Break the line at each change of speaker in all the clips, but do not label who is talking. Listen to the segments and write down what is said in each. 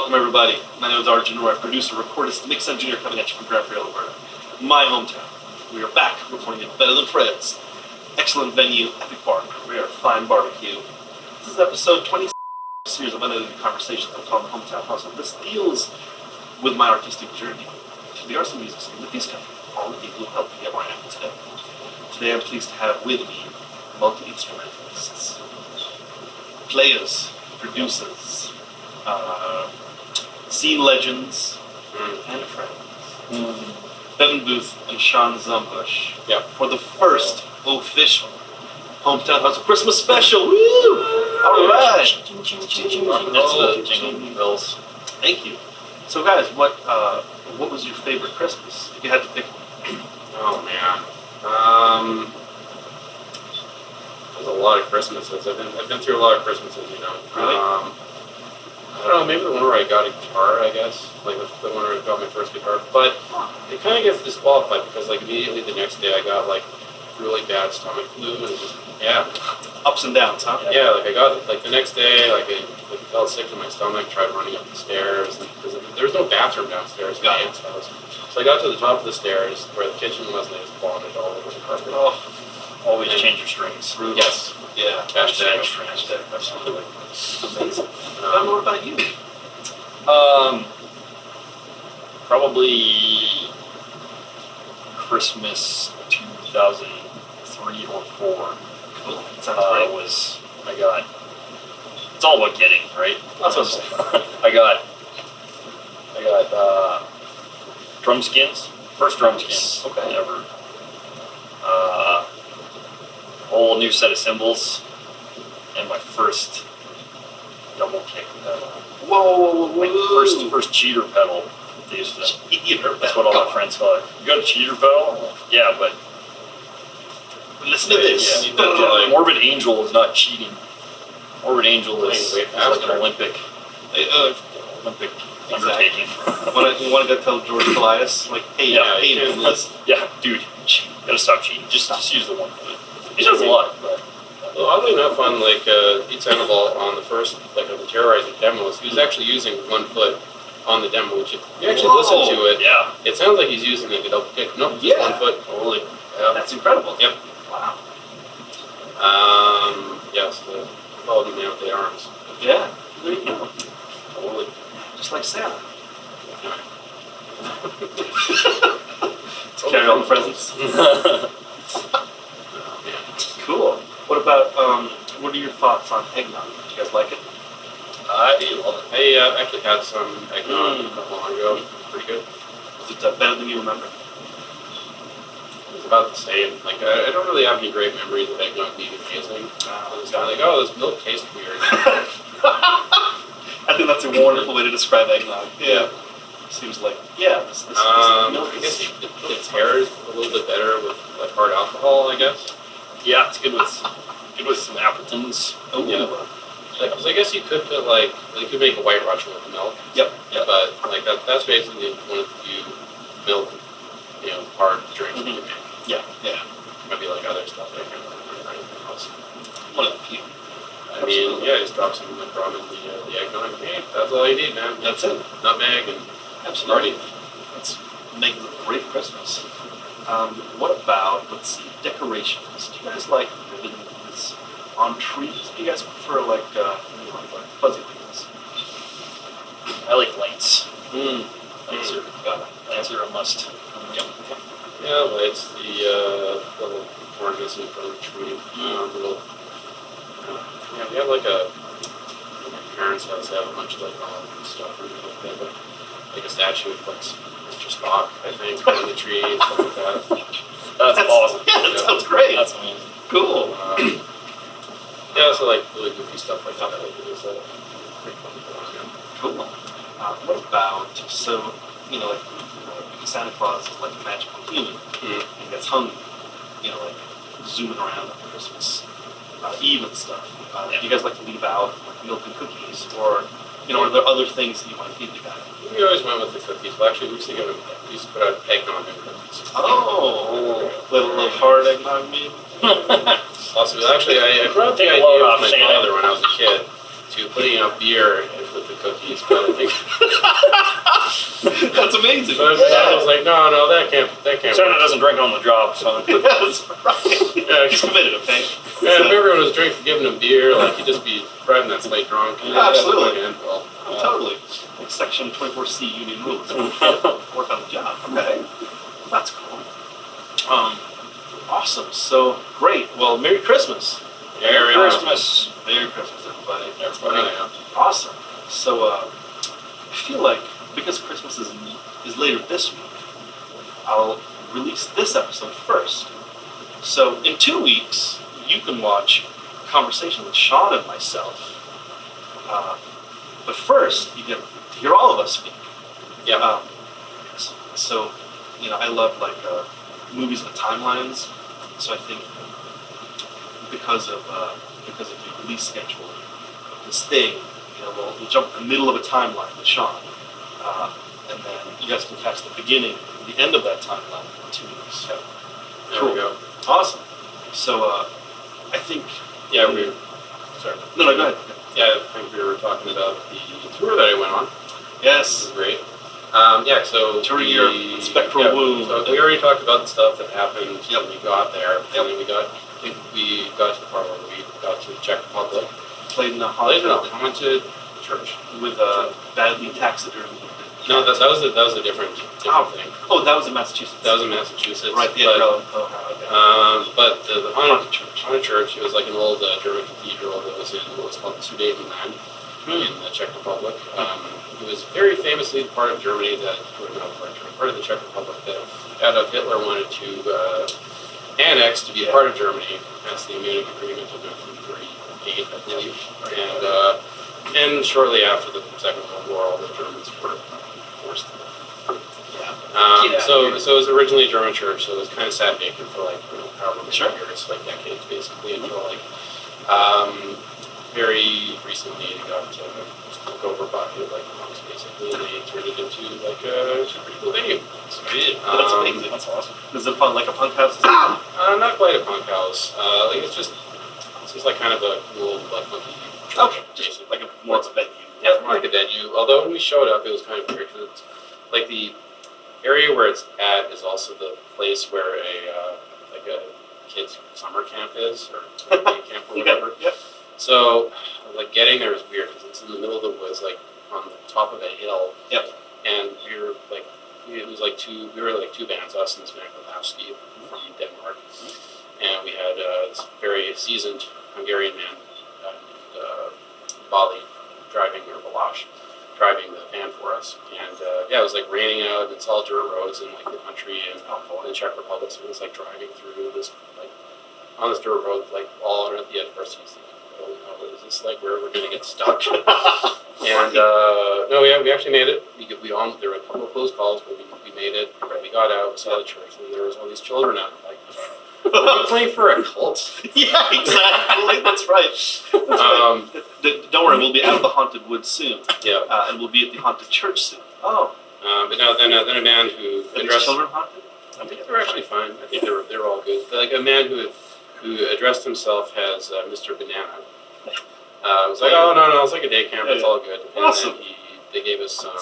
Welcome, everybody. My name is Arjun, I'm producer, recordist, mix engineer coming at you from Grand Prairie, Alberta, my hometown. We are back recording at Better Than Fred's. Excellent venue, epic bar, we are fine barbecue. This is episode 26, a series of unedited conversations I'm calling the Hometown House, and this deals with my artistic journey to the arts and music scene with these kind of all the people who helped me get where I am today. Today I'm pleased to have with me multi-instrumentalists, players, producers, scene legends, and friends. Bevin and Zumbusch for the first official Hometown House of Christmas special. Woo! Alright! That's the jingle bells. Thank you. So guys, what was your favorite Christmas? If you had to pick one.
Oh man. There's a lot of Christmases. I've been through a lot of Christmases, you know.
Really?
I don't know, maybe the one where I got a guitar, I guess. Like the one where I got my first guitar. But it kind of gets disqualified because like immediately the next day I got like really bad stomach flu and just,
Ups and downs, huh?
Yeah, like I got, like the next day, like I felt sick in my stomach, tried running up the stairs, because there's no bathroom downstairs in my aunt's house. So I got to the top of the stairs where the kitchen was and I just vomited all over the carpet.
Oh, always change your strings.
Yes.
Yeah.
Hashtag.
Absolutely. Amazing. What about you?
Probably Christmas 2003 or 4.
Cool. Sounds great.
It's all about getting, right?
That's what I'm saying.
I got drum skins, first drum skins ever. Whole new set of cymbals, and my first double kick pedal.
Whoa!
Like first cheater pedal. They used to, that's what all my friends call it. You got a cheater pedal? Yeah, but
listen to this.
Yeah, Morbid Angel is not cheating. Morbid Angel is like an Olympic undertaking.
You want to go tell George Elias, like, hey,
dude, cheat. Gotta stop cheating. Just use the one foot. He does a lot, but.
Well, oddly enough, on like Pete Sandoval on the first of the Terrorizing demos, he was actually using one foot on the demo, which if you actually listen to it, it sounds like he's using like a double kick. Nope, just one foot. Totally.
Yeah. That's incredible.
Yep.
Wow.
Yes, the man with the arms.
Yeah. There you go.
Totally.
Just like Santa. Carry on the presents. Cool. What about, what are your thoughts on eggnog? Do you guys like it?
I love it. I actually had some eggnog a couple long ago. Pretty good.
Was it better than you remember?
It was about the same. Like, I don't really have any great memories of eggnog being amazing. I was kind of like, oh, this milk tastes weird.
I think that's a wonderful way to describe eggnog. Yeah. Seems like, this milk
I guess it pairs a little bit better with like hard alcohol, I guess.
Yeah, it's good with some Appletons.
Oh, yeah.
Because I guess you could put you could make a White Russian with milk.
Yep.
But like that's basically one of the few milk, hard drinks you can make.
Yeah.
Maybe like other stuff I can't remember anything else.
One of the few.
I mean, just drop some like rum in the eggnog. Hey, that's all you need, man.
That's it.
Nutmeg and
absolutely. Let's make it a great Christmas. What about, let's see, decorations? Do you guys like ribbons on trees? Do you guys prefer like fuzzy things?
I like lights.
Lights are a must.
Yeah, lights, the little oranges in front of the tree. We have like my parents' house, they have a bunch of like olive and stuff. They have like a statue of like Mr. Spock, I think, on the tree and stuff like that.
That's awesome.
Yeah, that sounds great.
That's amazing.
Cool.
So like really goofy stuff like that. It was pretty fun.
Cool. What about, like Santa Claus is like a magical human and gets hungry, like zooming around on Christmas Eve and stuff. Do you guys like to leave out like milk and cookies, or are there other things that you want to feed the guy?
We always went with the cookies. Well, actually, we used to put out eggnog and cookies.
Oh, little hard eggnog meat.
Possibly. Actually, I brought the idea of my father when I was a kid to putting out beer and with the cookies, but I think.
That's amazing.
But Dad was like, no, that can't.
Santa doesn't drink on the job, so.
That's right.
Yeah,
He's committed, okay?
Yeah, if everyone was giving him beer, like he'd just be driving that slate drunk. And
Absolutely.
Well,
Totally. Like Section 24C union rules. Work on the job. Okay. That's cool. Awesome. So great. Well, Merry Christmas.
Merry Christmas.
Merry Christmas, everybody.
yeah.
Awesome. So I feel like because Christmas is later this week, I'll release this episode first. So in 2 weeks, you can watch a conversation with Sean and myself. But first, you get to hear all of us speak.
Yeah.
So, I love movies with timelines. So I think because of the release schedule of this thing, we'll jump in the middle of a timeline with Sean, and then you guys can catch the beginning and the end of that timeline in 2 weeks. So,
There
cool.
we go.
Awesome. So I think.
Yeah,
Sorry. No, go ahead.
Yeah, I think we were talking about the tour that I went on.
Yes.
This is great. So
Tour your Spectral Wound.
So we already talked about the stuff that happened when we got there.
Yep.
And then we got to the part where we got to the Czech Republic.
Played in a
haunted church
with badly taxidermy.
No, that was a different thing.
Oh, that was in Massachusetts.
That was in Massachusetts.
Right, the umbrella. Okay.
But the haunted church, it was like an old German cathedral that was in what was called the Sudetenland in the Czech Republic. It was very famously the part of Germany part of the Czech Republic that Adolf Hitler wanted to annex to be a part of Germany. That's the Munich Agreement of 1938, I believe. And shortly after the Second World War, all the Germans were forced to. So it was originally a German church, so it was kind of sat vacant for however many years, decades basically, until very recently it got took over by monks basically, and they turned it into a pretty cool venue.
Sweet. That's amazing. That's awesome. Is it fun, like a punk house?
Not quite a punk house. It's just kind of a cool funky church.
Okay. Just like more of a venue.
Yeah, it's more like a venue. Although when we showed up, it was kind of weird because it's the area where it's at is also the place where a kids' summer camp is, or day camp or whatever.
Yep.
So, getting there was weird because it's in the middle of the woods, on the top of a hill.
Yep.
And we were it was two bands, us and this band called AFSKY from Denmark, and we had this very seasoned Hungarian man named Bali driving the van for us, and it was raining out, and it's all dirt roads in the country and the Czech Republic, so it was driving through this on this dirt road all out at the edge of our seats, thinking, oh no, is this where we're gonna get stuck? And we actually made it. There were a couple of close calls, but we made it. We got out, we saw the church, and there was all these children out. Are we playing for a cult?
Yeah, exactly. That's right. Don't worry, we'll be out of the haunted woods soon.
Yeah.
And we'll be at the haunted church soon. Oh.
But no, then a man who
Are these children haunted?
I think they were actually fine. I think they were all good. A man who addressed himself as Mr. Banana. Was oh no, it's a day camp. It's all good. And
awesome.
Then they gave us some.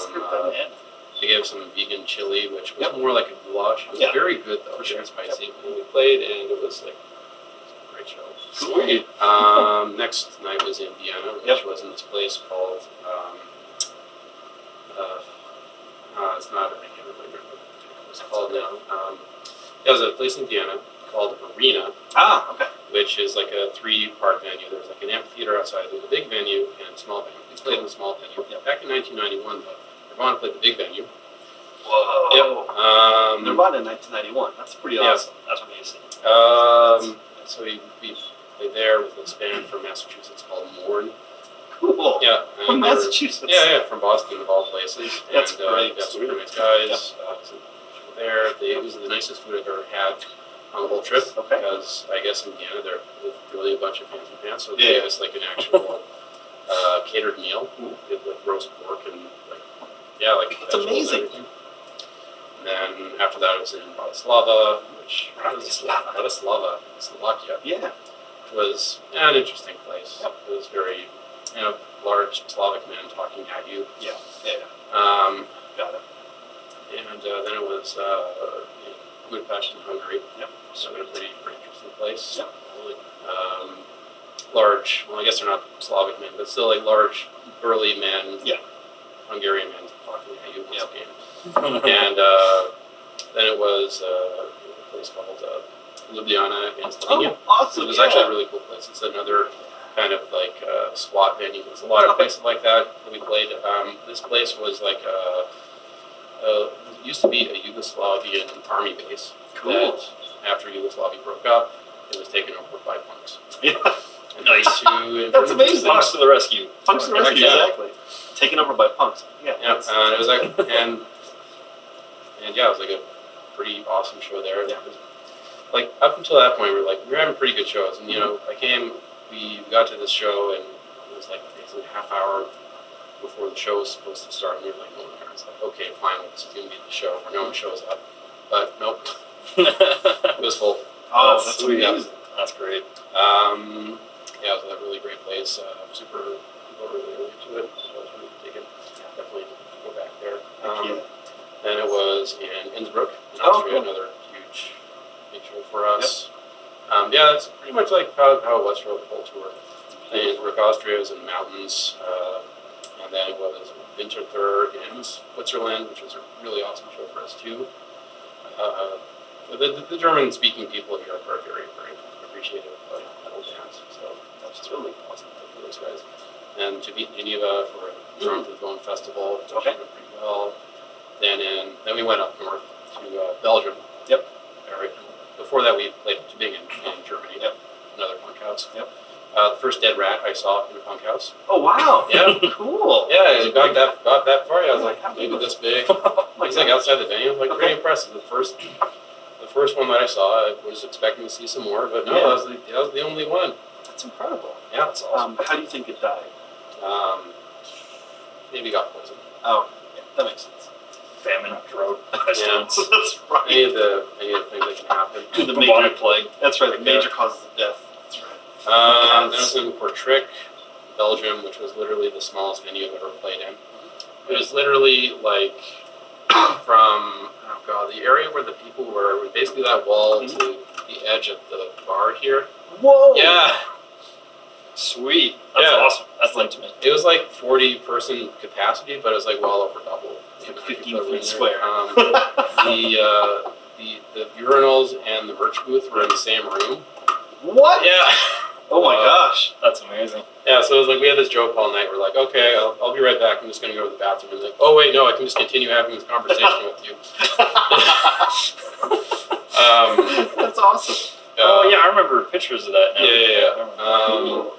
They gave us some vegan chili, which was more like a goulash. It was very good though, very spicy. And we played, and it was a great show.
Sweet.
Next night was in Vienna, which was in this place called. It's not. I can't remember what it was called now. It was a place in Vienna called Arena.
Ah, okay.
Which is a 3-part venue. There's an amphitheater outside. There's a big venue and a small venue. We played in the small venue. Back in 1991, though. Nirvana played the big venue.
Whoa.
Yep.
Nirvana in 1991. That's pretty awesome. That's amazing.
So we played there with this band from Massachusetts called Mourn.
Cool.
Yeah.
From Massachusetts.
From Boston of all places.
That's
and,
great.
Got some really nice guys. There. It was the nicest food I've ever had on the whole trip.
Okay.
Because I guess in Vienna they're really a bunch of fancy pants, so they gave us an actual catered meal with roast pork and
that's amazing.
And then after that, I was in Bratislava, Slovakia.
Yeah.
Which was an interesting place.
Yep.
It was very large Slavic men talking at you.
Yeah. Got it.
And then it was in Budapest in Hungary.
Yep.
So a pretty interesting place.
Yep.
Large, well, I guess they're not Slavic men, but still like large, burly men.
Yeah.
Hungarian men talking at you once
Yep.
again. And then it was a place called Ljubljana in Slovenia.
Oh, awesome.
It was actually a really cool place. It's another kind of like squat venue. There's a lot of places like that we played. This place was like it used to be a Yugoslavian army base.
Cool.
That after Yugoslavia broke up, it was taken over by punks.
Yeah.
And
Nice.
That's amazing.
Punks to the rescue.
Punks to the rescue,
Yeah.
exactly. Taken over by punks. Yeah.
Yeah, it was like, and yeah, it was like a pretty awesome show there.
Yeah.
It was, like up until that point, we were having pretty good shows, and we got to this show, and it was like basically a half hour before the show was supposed to start, and we were like, oh my God, it's like, okay, finally, this is gonna be the show where no one shows up, but nope, it was full.
Oh, that's
sweet.
amazing.
That's great.
Yeah, it was a really great place. Super, people were really into it. So I was really digging. Definitely go back there. Then it was in Innsbruck, in Austria,
cool.
another huge, big show for us. Yeah, that's pretty much like how it was for the whole tour. In Innsbruck, Austria was in the mountains, and then it was Winterthur in Switzerland, which was a really awesome show for us too. The German-speaking people here are very, very appreciative of metal bands, so that's really awesome for those guys. And to be in Geneva for a Drum to the Bone festival, which went pretty well. Then we went up north to Belgium.
Yep.
Right. Before that, we played Tübingen in Germany.
Yep.
Another punk house.
Yep.
The first Dead Rat I saw in a punk house.
Oh wow!
Yeah.
Cool.
Yeah, it got that far. I was like,
Wow.
maybe this big.
Oh my
It's like
God.
outside the venue. Like pretty impressive. The first one that I saw, I was expecting to see some more, but no,
Yeah.
that was the only one.
That's incredible.
Yeah, it's awesome.
How do you think it died?
Maybe got poisoned.
Oh, yeah, that makes sense.
Famine, drought,
Yeah.
That's right.
Any of the things that can happen.
The
bubonic
major,
plague.
that's right. The
Like
major
that.
causes of death. That's right.
Then I was in Kortrijk, Belgium, which was literally the smallest venue I've ever played in. It was literally like from the area where the people were basically that wall to the edge of the bar here.
Whoa!
Yeah.
Sweet. That's
Yeah.
awesome. That's intimate.
It was like 40-person capacity, but it was like well over double.
It's like
The
15
people that were in
feet
there.
square.
The urinals and the merch booth were in the same room.
What?
Yeah.
Oh my gosh.
That's amazing.
Yeah, so it was like we had this joke all night. We're like, okay, I'll be right back. I'm just going to go to the bathroom. And like, oh wait, no, I can just continue having this conversation with you.
That's awesome.
Oh yeah, I remember pictures of that now.
Yeah.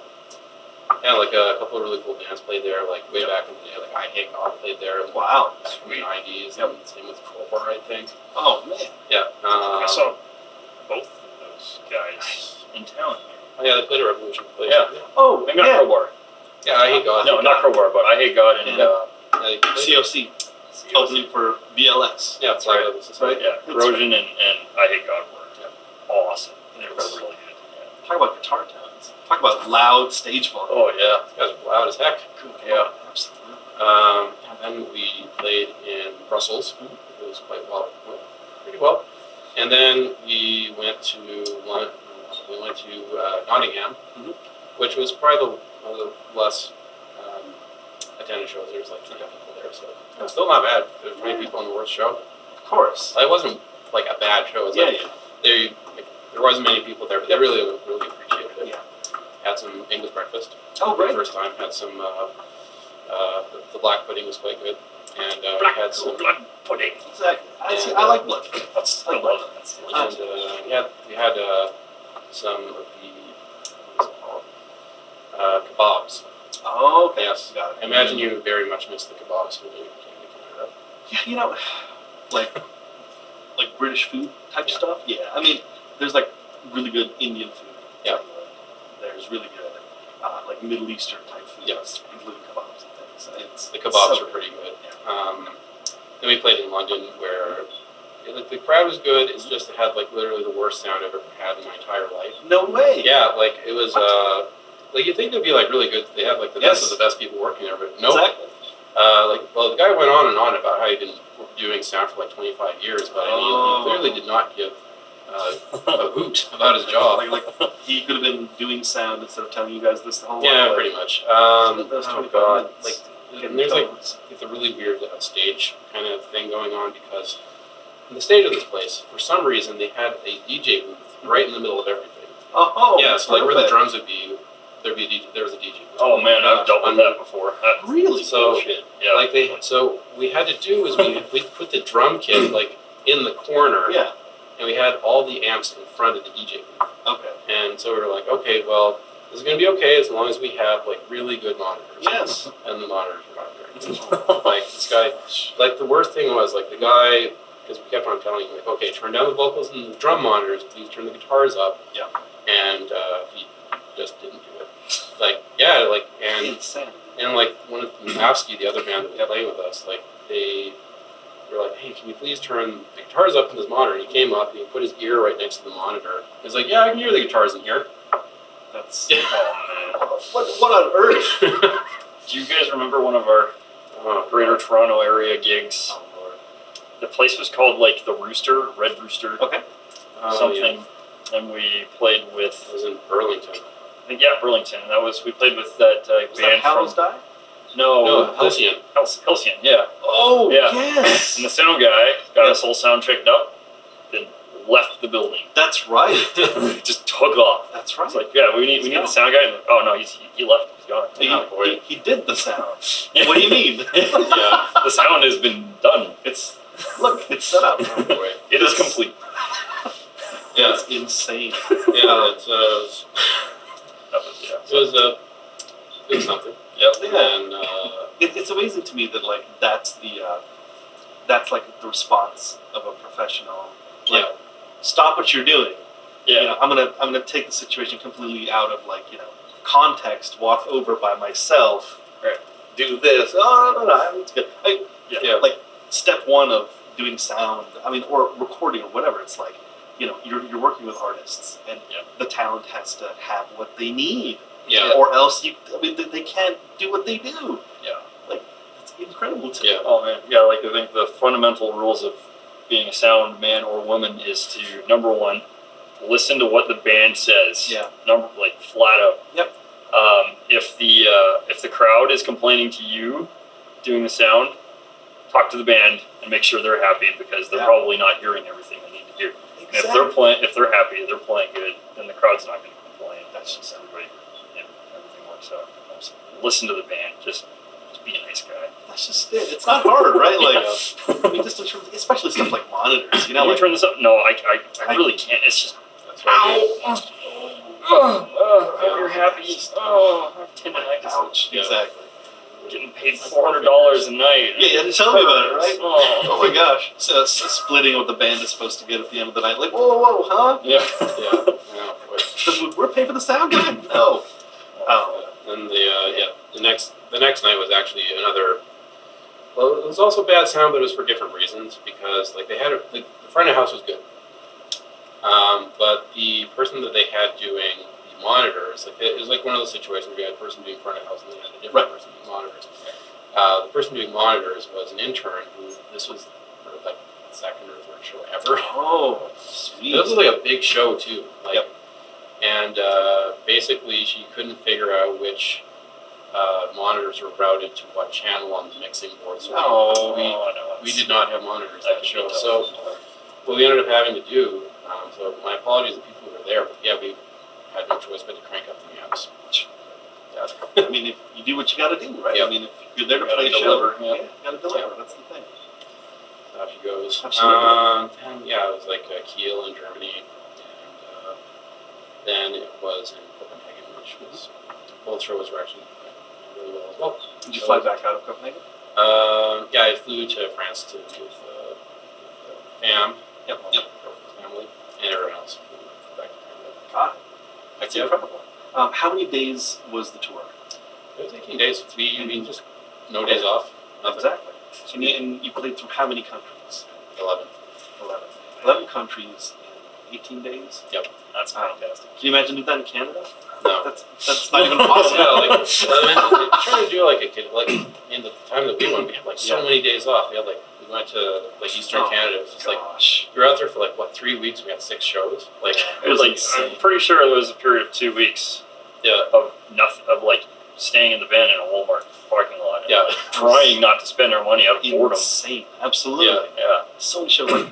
Yeah, like a couple of really cool bands played there. Like way back in the day, like I Hate God played there.
Wow.
Back in the 90s.
Yep.
And same with Crowbar, I think.
Oh man.
Yeah.
I saw both of those guys in town.
Oh, yeah, they played a Revolution place.
Yeah.
Oh,
Maybe not
yeah.
Crowbar.
Yeah, I Hate God.
No, not Crowbar, but I Hate God and
And,
Yeah, they played-
COC opening for BLS.
Yeah, it's right. It's
Right.
yeah, Corrosion and I Hate God were awesome. They were
Yes.
really good.
Talk about guitar tones. Talk about loud stage volume.
Oh yeah.
These guys were loud as heck.
Yeah.
Absolutely.
And then we played in Brussels. It was quite well, pretty well. And then we went to Nottingham, which was probably one of the less attended shows. There was like 20 people there, so it was still not bad. There were 20 people on the worst show.
Of course.
It wasn't like a bad show. It was like there wasn't many people there, but they really appreciated it.
Yeah.
Had some English breakfast.
Oh,
For the
great.
first time, had some. The black pudding was quite good, and we
Black
had some.
blood pudding.
Exactly. I like blood.
That's
I
I
like
love
blood.
it. That's
And
delicious.
we had some of the what is it called? Kebabs.
Oh, okay.
Yes.
Got it.
I imagine you very much miss the kebabs when you came to Canada.
Yeah, you know, like British food type
Yeah.
stuff. Yeah, I mean, there's like really good Indian food.
Yeah.
There's really good like Middle Eastern type food.
Yes.
Including kebabs and things. It's
The kebabs
so
were pretty good.
Yeah.
Then we played in London, where the crowd was good. It's just it had like literally the worst sound I've ever had in my entire life.
No way.
Yeah, like it was like you think they'd be like really good. They have like the best of the best people working there, but no.
Exactly.
The guy went on and on about how he'd been doing sound for like 25 years, but he clearly did not give a hoot about his job.
Like he could have been doing sound instead of telling you guys this the whole
Yeah,
while.
pretty much.
Those 25
God,
minutes.
and there's like it's a really weird stage kind of thing going on because in the stage of this place, for some reason, they had a DJ booth right in the middle of everything.
Oh,
yeah, so like where the drums would be, there was a DJ booth.
Oh man, I've dealt with that before.
Really?
So
bullshit. Yeah.
like so we had to do is we put the drum kit like in the corner.
Yeah.
And we had all the amps in front of the DJ booth.
Okay.
And so we were like, okay, well, this is going to be okay as long as we have like really good monitors.
Yes.
And the monitors were not very good. Like this guy, like the worst thing was like the guy, because we kept on telling him like, okay, turn down the vocals and the drum monitors, please turn the guitars up.
Yeah.
And he just didn't do it. Like yeah, like
Insane.
And
like one of AFSKY, the other band that was playing with us, like they were like, hey, can you please turn the guitars up in this monitor? And he came up and he put his ear right next to the monitor. He's like, yeah, I can hear the guitars in here.
That's
oh man.
what on earth?
Do you guys remember one of our Greater Toronto area gigs?
Oh, Lord.
The place was called like the Rooster, Red Rooster,
Okay.
something, and we played with.
It was in Burlington.
I think Burlington. And that was we played with that
Was
band
that Howl's
from.
Die?
No, Halcyon.
Halcyon, yeah.
Oh,
Yeah.
yes.
And the sound guy got us whole sound checked up, then left the building.
That's right.
Just took off.
That's right.
It's like, yeah, we need the sound guy. And like, oh no, he left. He's gone.
He did the sound. What do you mean?
Yeah, the sound has been done.
It's set up.
Oh, boy.
It is complete.
Yeah.
That's insane.
Yeah,
That was, yeah.
it was something.
Yep.
Yeah.
And
It's amazing to me that like that's like the response of a professional. Like,
Yeah.
Stop what you're doing.
Yeah.
You know, I'm gonna take the situation completely out of like context. Walk over by myself.
Right.
Do this. Oh no, it's good.
Yeah.
Like step one of doing sound. I mean, or recording or whatever. It's like you're working with artists, and the talent has to have what they need.
yeah.
Or else they can't do what they do.
Yeah.
Like it's incredible to me.
Yeah.
Oh man. Yeah. Like I think the fundamental rules of being a sound man or woman is to number one, listen to what the band says.
Yeah.
Flat out.
Yep.
If the crowd is complaining to you doing the sound, talk to the band and make sure they're happy because they're probably not hearing everything they need to hear. And if they're happy, they're playing good, then the crowd's not going to complain. That's just everybody. Everything works out. Just listen to the band. Just be a nice guy.
That's just it. It's not hard, right? Like I mean, just in terms, especially stuff like monitors.
Can you turn this up? No, I really can't. It's just.
That's right.
You're happy. Oh, I have tendonitis.
Ouch.
Yeah.
Exactly.
Getting paid $400 a night.
Yeah, tell me about it, right?
Oh,
my gosh. So splitting what the band is supposed to get at the end of the night. Like, whoa, huh?
Yeah.
Yeah.
Because we're paying for the sound guy? No. Oh.
And the next night was actually another. Well, it was also bad sound, but it was for different reasons because like they had the front of the house was good, but the person that they had doing the monitors, like it was like one of those situations where you had a person doing front of house and then you had a different person doing monitors. The person doing monitors was an intern who this was her like second or third show ever.
Oh, sweet.
This was like a big show too. Like, and basically she couldn't figure out which monitors were routed to what channel on the mixing board. So we did not have monitors that show. So what we ended up having to do. So my apologies to people who were there, but yeah, we had no choice but to crank up the amps.
Yeah. I mean, if you do what you got to do, right?
Yeah.
I mean, if you're there to play a
deliver,
show, you got to deliver. That's the thing.
Off she goes.
Absolutely.
And yeah, it was like Kiel in Germany, and then it was in Copenhagen, which was both shows were actually really well as well.
Did you fly back out of Copenhagen?
Yeah, I flew to France to be with fam, girlfriend's family, and everyone else flew back to Canada.
God, that's incredible. How many days was the tour?
It was 18 days. We just no days off. Nothing.
Exactly. And you played through how many countries?
11.
11 countries 18 days.
That's fantastic.
Can you imagine doing that in Canada?
No.
That's not even possible.
Yeah, like trying to do like a kid, like in the time that we went, we had like so many days off. We had like we went to like Eastern Canada. It was just like we were out there for like 3 weeks. We had 6 shows. Like
It was like
insane.
I'm pretty sure there was a period of 2 weeks of nothing, of like staying in the van in a Walmart parking lot. And trying not to spend our money out of boredom.
Insane. Absolutely.
Yeah.
So many shows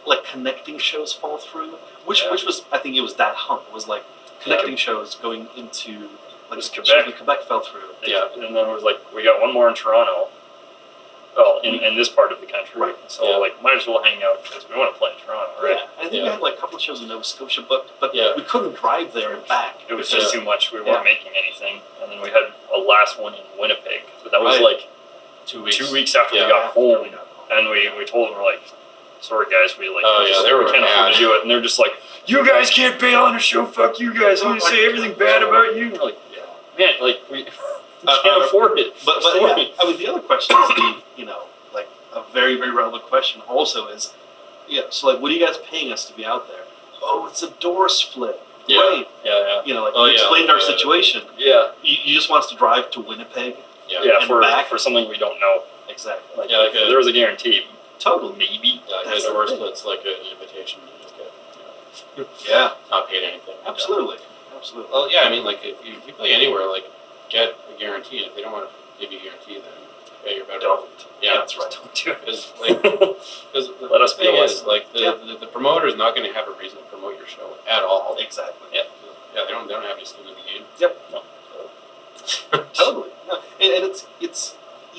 like connecting shows fall through. Which was, I think it was that hump. It was like connecting shows going into like
was Quebec.
Quebec fell through.
Yeah, and then it was like we got one more in Toronto. Well, in this part of the country,
Right.
So like, might as well hang out because we want to play in Toronto, right?
Yeah, I think we had like a couple of shows in Nova Scotia, but
Yeah.
we couldn't drive there and back.
It was
because-
just too much. We weren't making anything, and then we had a last one in Winnipeg. But that was
Right.
like
2 weeks.
2 weeks after we
Yeah.
got home, and we told them, we're like, sorry guys, we like
they were
can't afford
mad.
to do it, and they're just like, you guys can't bail on a show. Fuck you guys. I'm gonna say everything bad about you. We're like, man, like we can't afford it.
But yeah, I mean the other question is like a very, very relevant question also is, so like what are you guys paying us to be out there? Oh, it's a door split.
Yeah.
Great.
Yeah.
We explained our situation.
Yeah.
You just want us to drive to Winnipeg?
Yeah,
And
for
back?
for something we don't know.
Exactly.
Like,
Yeah, like
if there was a guarantee.
Totally.
Maybe.
Yeah,
That's
a
the
door
thing.
split's like an invitation. You just get
Yeah.
not paid anything.
Absolutely. Absolutely.
Well, yeah, I mean, like if you play anywhere, like get a guarantee. If they don't want to give you a guarantee, then you're better off. Yeah,
That's right.
Don't do it.
Because the
Let us be
thing
honest.
is, like the promoter is not going to have a reason to promote your show at all.
Exactly.
Yeah, they don't have any skin in the game.
Yep.
No.
Totally. No. And it's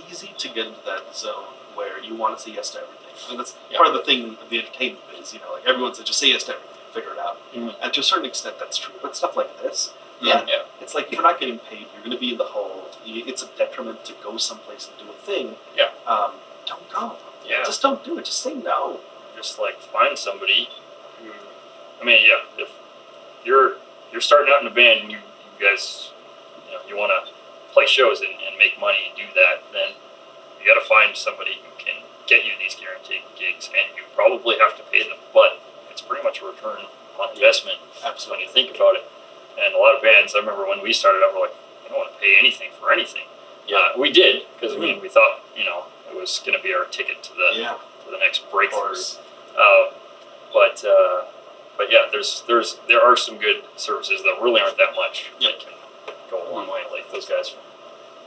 easy to get into that zone where you want to say yes to everything. And that's part of the thing of the entertainment biz, like everyone says just say yes to everything, figure it out.
Mhm.
And to a certain extent that's true. But stuff like this,
Yeah.
it's like if you're not getting paid, you're going to be in the hole. It's a detriment to go someplace and do a thing.
Yeah.
Don't go.
Yeah.
Just don't do it. Just say no.
Just like find somebody who, I mean, if you're starting out in a band and you guys, you want to play shows and make money and do that, then you got to find somebody who can get you these guaranteed gigs, and you probably have to pay them, but it's pretty much a return on investment.
Absolutely.
When you think about it. And a lot of bands, I remember when we started out, we're like, we don't want to pay anything for anything.
Yeah.
We did, because we thought, it was going to be our ticket to the next breakthrough. But yeah, there are some good services that really aren't that much. That can go a long way. Like those guys from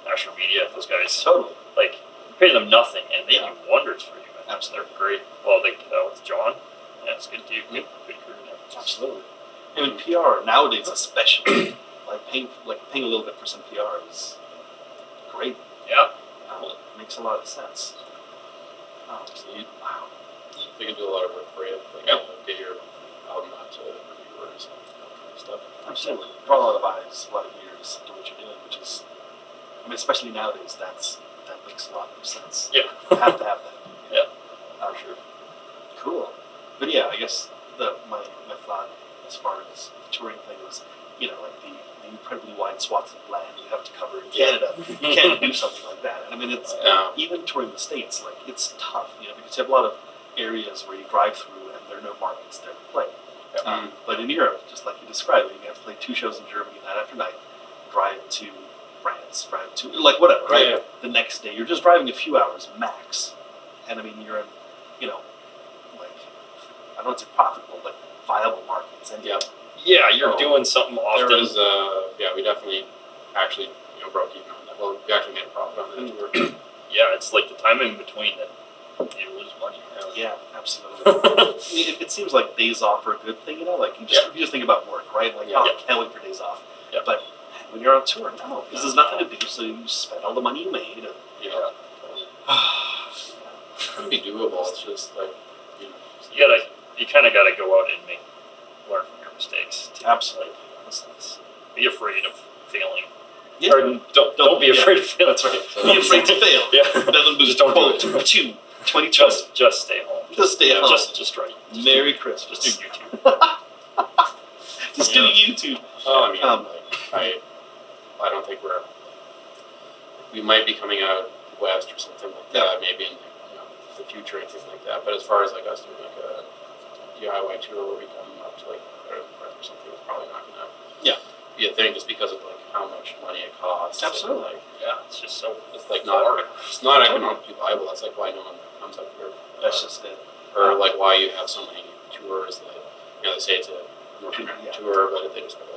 National Media, those guys,
Totally.
like you pay them nothing and they do wonders for you. Man.
Absolutely.
They're great. Well, with John, it's good dude. Good crew there.
Absolutely. And in PR nowadays, especially, paying a little bit for some PR is great.
Yeah.
It makes a lot of sense.
They can do a lot of work for you. Like, get your album out to reviewers and that kind of stuff.
Absolutely. Draw a lot of eyes, a lot of ears to what you're doing, which is, especially nowadays, that makes a lot of sense.
Yeah.
You have to have that.
Yeah. For sure.
Cool. But yeah, I guess my thought as far as the touring thing was, the incredibly wide swaths of land you have to cover in Canada. You can't do something like that. And it's even touring the States, it's tough, because you have a lot of areas where you drive through and there are no markets there to play. But in Europe, just like you described, you have to play 2 shows in Germany night after night, drive to France, drive to whatever, right?
Yeah.
The next day, you're just driving a few hours max, and you're in, I don't want to say profitable, but viable markets. And
Yeah, you're doing something often.
There was, we definitely actually, broke even on that. Well, we actually made a profit on that tour.
Yeah, it's like the time in between that you lose money.
Yeah, absolutely. It seems like days off are a good thing, you just think about work, right? I can't wait for days off.
Yeah.
But when you're on tour, no, because there's nothing to do, so you spend all the money you made. And,
It could be doable. It's just
You kind of got to go out and learn from your mistakes.
Absolutely.
Be afraid of failing.
Yeah.
Or don't be afraid of failing.
That's right. Be afraid to fail.
Yeah.
Bevin
Just don't do it.
2020.
Just stay home.
Just stay at home.
Just right.
Merry Christmas.
Just do YouTube.
Just do YouTube.
Oh, I don't think we might be coming out west or something like that, maybe in the future, anything like that. But as far as us doing a DIY tour where we come up talk to like or something, it's probably not gonna
Yeah.
be a thing just because of like how much money it costs.
Absolutely.
And, like,
Yeah, it's just so
it's like
far.
it's not economically viable. That's like why no one comes up here.
That's just it.
Or like why you have so many tours that they say it's a North American
Yeah.
tour, but if they just go to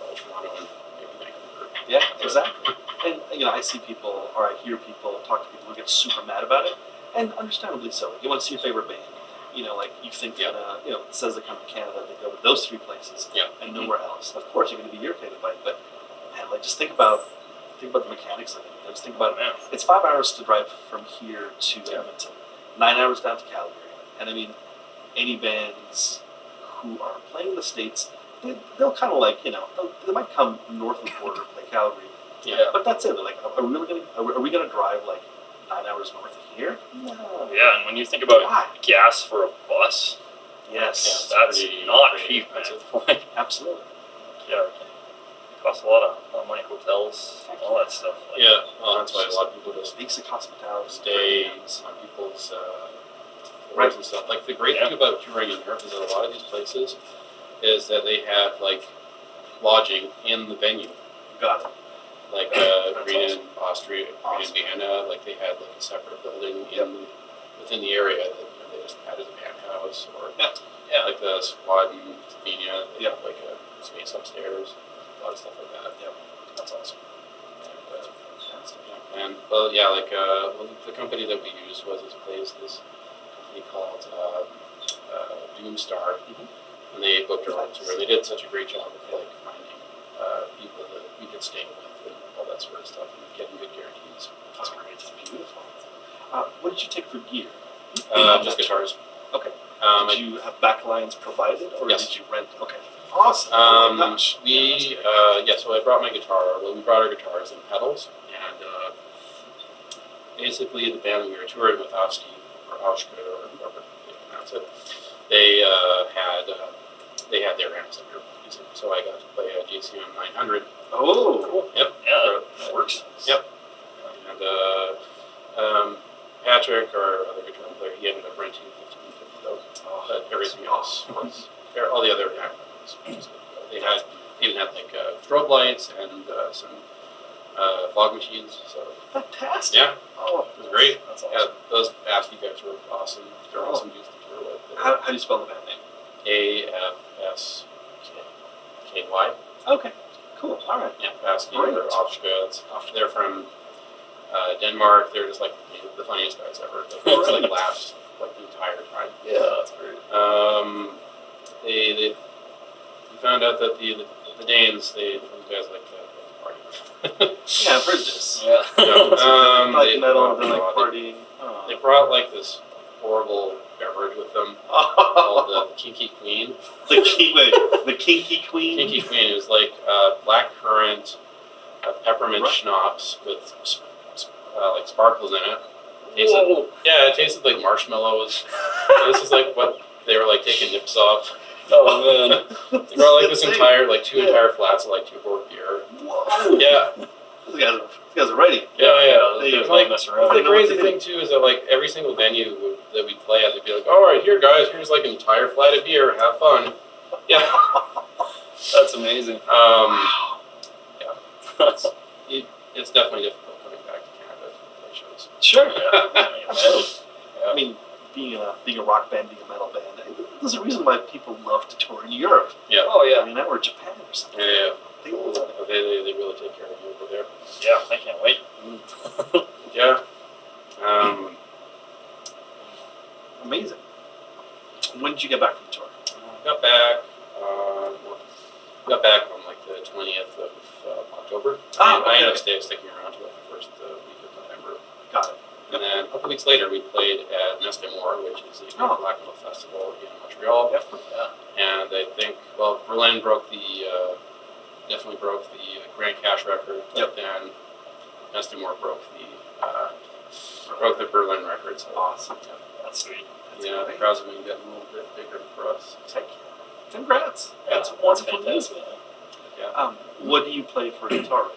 Montreal, Toronto, and maybe Vancouver.
Yeah, exactly. And I see people, or I hear people, talk to people who get super mad about it, and understandably so. You want to see your favorite band, like you think, it says they come to Canada, they go to those 3 places, and nowhere else. Of course, you're going to be irritated by it, but man, like just think about the mechanics of it. Just think about it. It's 5 hours to drive from here to Edmonton, 9 hours down to Calgary, and I mean, any bands who are playing in the States, they'll kind of like, they might come north of the border, play Calgary.
Yeah.
But that's it. They're like, are we gonna drive like 9 hours north of here? No.
Yeah, and when you think about
Why?
gas for a bus,
Yes.
that's
pretty-
not
pretty
cheap, man.
expensive.
Like,
Absolutely.
yeah, it costs a lot of money, hotels, all that stuff. Like,
Yeah, well, that's why a lot of people just
Basic hospitality.
stay on people's floors and stuff. Like the great thing about touring in Europe is that a lot of these places is that they have like lodging in the venue.
Got it.
Like Green in Austria, Green in Vienna, like they had like a separate building within the area that they just had as a band house, or like the squad in Slovenia, they have like a space upstairs, a lot of stuff like that.
Yep. That's awesome.
And well, yeah, like the company that we used was this company called Doomstar, and they booked our own tour. They did such a great job of like finding people that we could stay with and all that sort of stuff, and getting good guarantees.
That's great. It's beautiful. What did you take for gear?
Just guitars.
Okay. Did
I-
you have backlines provided, or
Yes.
did you rent? Okay. Awesome. Oh my gosh.
So I brought my guitar. Well, we brought our guitars and pedals, and basically the band that we were touring with, AFSKY, or AFSKY, or however you pronounce it, they had their amps that we were using. So I got to play a JCM 900.
Oh, cool.
Yep.
Yeah, that works.
Yep. And Patrick, our other guitar player, he ended up renting 1550 though. But everything else was all the other amps. They even had like strobe lights and some fog machines. So
Fantastic.
yeah,
Oh,
it was great.
That's awesome.
Yeah, those AFSKY guys were awesome. They're awesome dudes to tour with.
How do you spell the band name?
AFSKY.
Okay. Cool. All right.
Yeah, AFSKY
Great.
or AFSKY. They're from Denmark. They're just like the funniest guys ever. They just like laughed like the entire time.
Yeah, that's great.
They found out that the Danes, those guys like to party.
Yeah, I've heard this.
Yeah.
Like metal, they're like
they
partying.
They brought like this horrible beverage with them called the Kinky Queen.
the Kinky Queen.
Kinky Queen is like black currant, peppermint schnapps with like sparkles in it. It tasted like marshmallows. This is like what they were like taking nips off.
Oh man.
They brought like this entire, like 2 entire flats of like 2-quart beer.
Whoa.
Yeah.
These guys are ready.
Those
They-
guys
like,
don't mess
The
around.
know what
crazy
to do.
thing too is that like every single venue that we'd play at, they'd be like, "All right, here guys, here's like an entire flat of beer. Have fun." Yeah.
That's amazing.
It's definitely difficult coming back to Canada to play shows.
Sure.
Yeah.
I mean, being a rock band, being a metal band, there's a reason why people love to tour in Europe.
Yeah.
Oh yeah.
I mean, or Japan or something.
Yeah.
They love it.
They really take care of you over there.
Yeah, I can't wait.
Yeah.
Amazing. When did you get back from the tour?
Got back on like the 20th of October.
Ah,
I ended
okay.
up sticking around to like the first week of November.
Got it.
And then a couple weeks later, we played at Nestamore, which is the
Oh.
black metal festival in Montreal.
Yep.
And I think, well, Berlin definitely broke the Grand Cash record, but
Yep.
then Nestamore broke the Berlin record. So
Awesome.
That's sweet.
yeah, the
great.
crowds have been getting a little bit bigger for us.
Thank you. Congrats. That's
That's
wonderful news.
fantastic.
Yeah.
What do you play for guitar?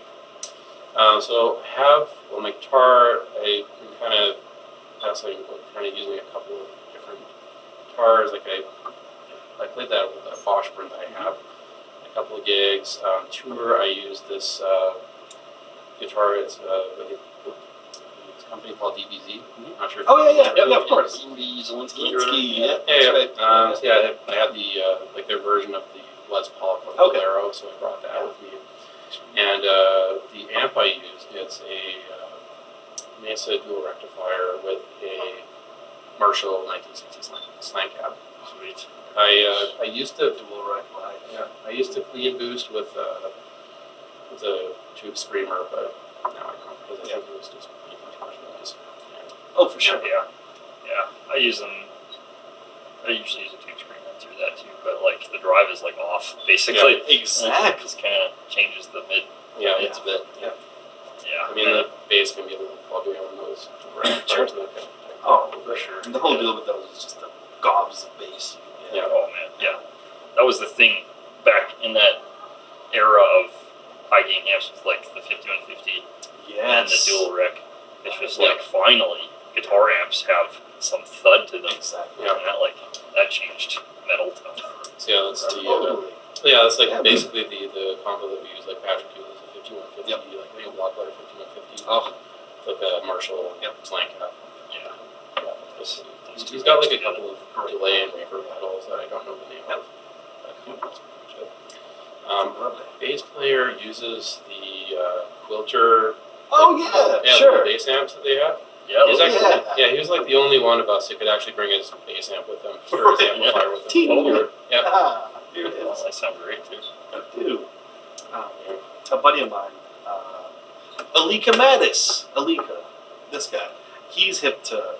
My guitar, I'm kind of using a couple of different guitars. Like I played that with a Washburn that I have. A couple of gigs. Tour, I used this guitar. It's a company called DBZ. Not sure.
Oh yeah, of course.
Zelensky.
Yeah,
Yeah.
right.
I had the like their version of the Les Paul Bolero, so I brought that with me. And the amp I used, it's a Mesa dual rectifier with a Marshall 1960 slang cab.
Sweet.
I used to
Dual rectifier.
Yeah, I used to clean boost with a tube screamer, but now I don't because I think it was just making too much noise.
Oh, for sure.
Yeah. I use them. I usually use a tube screamer through that too, but like the drive is like off basically.
Yeah, exactly.
Just kind of changes the mids a bit.
Yeah.
Yeah.
I mean, the bass can be a little clubby on those rectifiers.
Oh, for sure. And the whole deal with those is just the gobs of bass.
Yeah. Oh man. Yeah. That was the thing back in that era of high gain amps with like the 5150 and the dual rec. It's just like finally guitar amps have some thud to them.
Exactly.
And that changed metal tone.
So yeah, that's that's like basically the combo that we use. Like Patrick uses a 5150, like a block letter 5150.
Oh.
Like a Marshall slang cap.
Yeah.
He's got like a couple of delay and reverb pedals that I don't know the name of. Bass player uses the Quilter.
Oh yeah, sure.
The bass amps that they have.
Yeah,
he was like the only one of us that could actually bring his bass amp with him, or his amplifier with him.
Here it is.
That sounds great too.
I do. A buddy of mine, Alika Mattis. This guy. He's hip to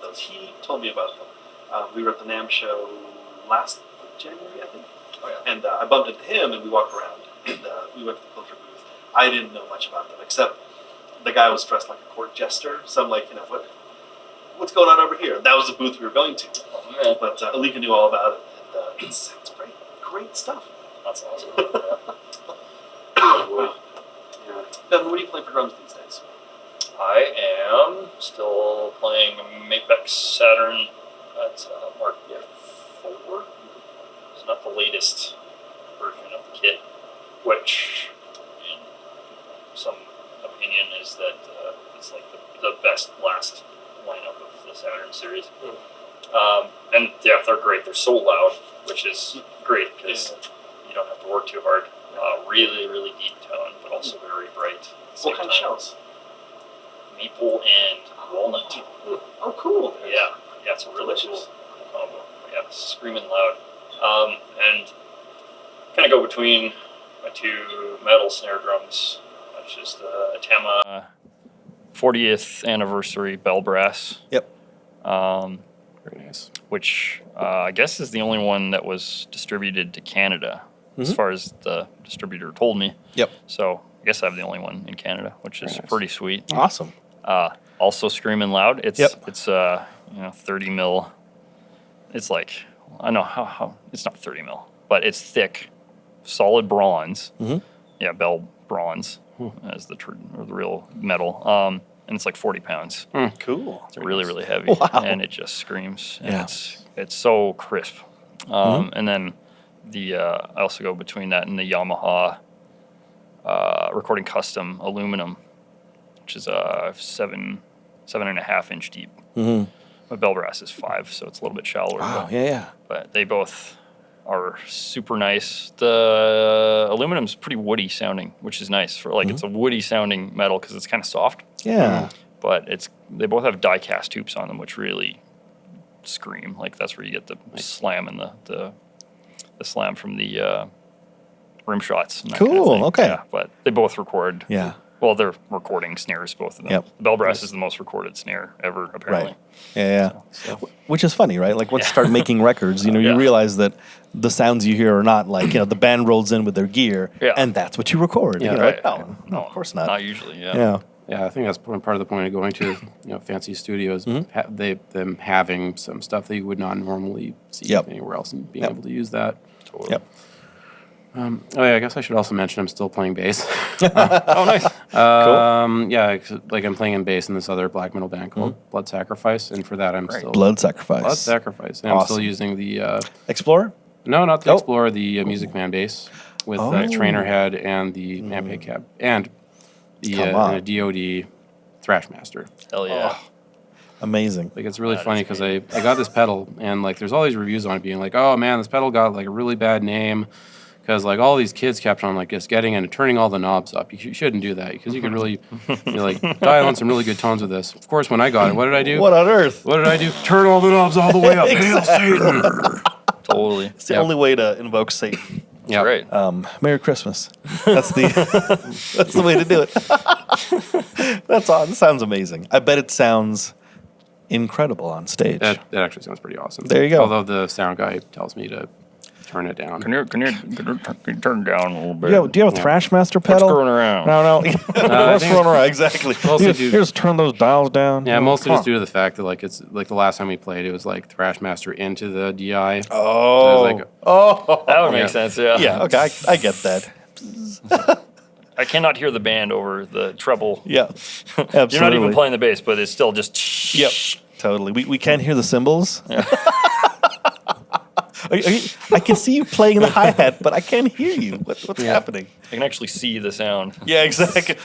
those. He told me about them. We were at the NAMM show last January, I think. Oh, yeah. And I bumped into him, and we walked around, and we went to the Quilter booth. I didn't know much about them, except the guy was dressed like a court jester. So I'm like, what's going on over here? That was the booth we were going to.
Oh, man.
But Alika knew all about it, and it's great stuff.
That's awesome.
Bevin, what are you playing for drums these days?
I am still playing Mapex Saturn at Mark IV. It's not the latest version of the kit, which in some opinion is that it's like the best last lineup of the Saturn series. And yeah, they're great. They're so loud, which is great because you don't have to work too hard. Really, really deep tone, but also very bright.
What kind of shells?
Maple and walnut.
Oh, cool.
Yeah, it's a really cool combo. Yeah, screaming loud. And kind of go between my two metal snare drums, which is the Tama 40th anniversary bell brass.
Yep.
Very nice.
Which I guess is the only one that was distributed to Canada, as far as the distributor told me.
Yep.
So I guess I have the only one in Canada, which is pretty sweet.
Awesome.
Also screaming loud. It's 30 mil. It's like, I know how it's not 30 mil, but it's thick, solid bronze. Yeah, bell bronze as the real metal. And it's like 40 pounds.
Cool.
It's really heavy.
Wow.
And it just screams. And
Yeah.
it's so crisp. And then I also go between that and the Yamaha Recording Custom aluminum, which is a 7.5 inch deep. My bell brass is 5, so it's a little bit shallower.
Wow. Yeah.
But they both are super nice. The aluminum's pretty woody sounding, which is nice for it's a woody sounding metal because it's kind of soft.
Yeah.
But they both have die cast tubes on them, which really scream. Like that's where you get the slam and the slam from the rim shots. And that
Cool.
kind of thing.
Okay.
Yeah, but they both record.
Yeah.
Well, they're recording snares, both of them.
Yep.
The bell brass is the most recorded snare ever, apparently.
Right. Yeah.
So.
Which is funny, right? Like once you start making records, you
Yeah.
realize that the sounds you hear are not like, the band rolls in with their gear and that's what you record.
Yeah,
Like,
right.
no, of course not.
Not usually, yeah.
Yeah.
Yeah, I think that's part of the point of going to fancy studios. Them having some stuff that you would not normally see anywhere else, and being able to use that.
Totally.
Yep.
I guess I should also mention I'm still playing bass.
Oh, nice.
Cool. Yeah, like I'm playing in bass in this other black metal band called Blood Sacrifice, and for that I'm still
Blood Sacrifice.
Blood Sacrifice, and I'm still using the
Explorer?
No, not the Explorer, the Music Man bass with trainer head and the Ampeg cab and the and a DoD Thrashmaster.
Hell yeah.
Oh, amazing.
Like it's really funny because I got this pedal and like there's all these reviews on it being like, oh man, this pedal got like a really bad name because like all these kids kept on like just getting and turning all the knobs up. You shouldn't do that because you can really like dial in some really good tones with this. Of course, when I got it, what did I do?
What on earth?
What did I do? Turn all the knobs all the way up. Hail Satan!
Totally.
It's the only way to invoke Satan.
Yeah,
Right.
Merry Christmas. That's the way to do it. That's all. That sounds amazing. I bet it sounds incredible on stage.
That actually sounds pretty awesome.
There you go.
Although the sound guy tells me to turn it down.
Can you turn down a little bit?
Do you have a Thrashmaster pedal?
What's going around?
No. What's
think
going around? Exactly.
Mostly
Here's turn those dials down.
Yeah, mostly
Come
just due to the fact that like it's like the last time we played, it was like Thrashmaster into the DI.
Oh.
So I was like,
That would make sense, yeah.
Yeah, okay, I get that.
I cannot hear the band over the treble.
Yeah, absolutely.
You're not even playing the bass, but it's still just...
Yep, totally. We can't hear the cymbals. Yeah. I can see you playing the hi-hat, but I can't hear you. What's happening?
I can actually see the sound.
Yeah, exactly.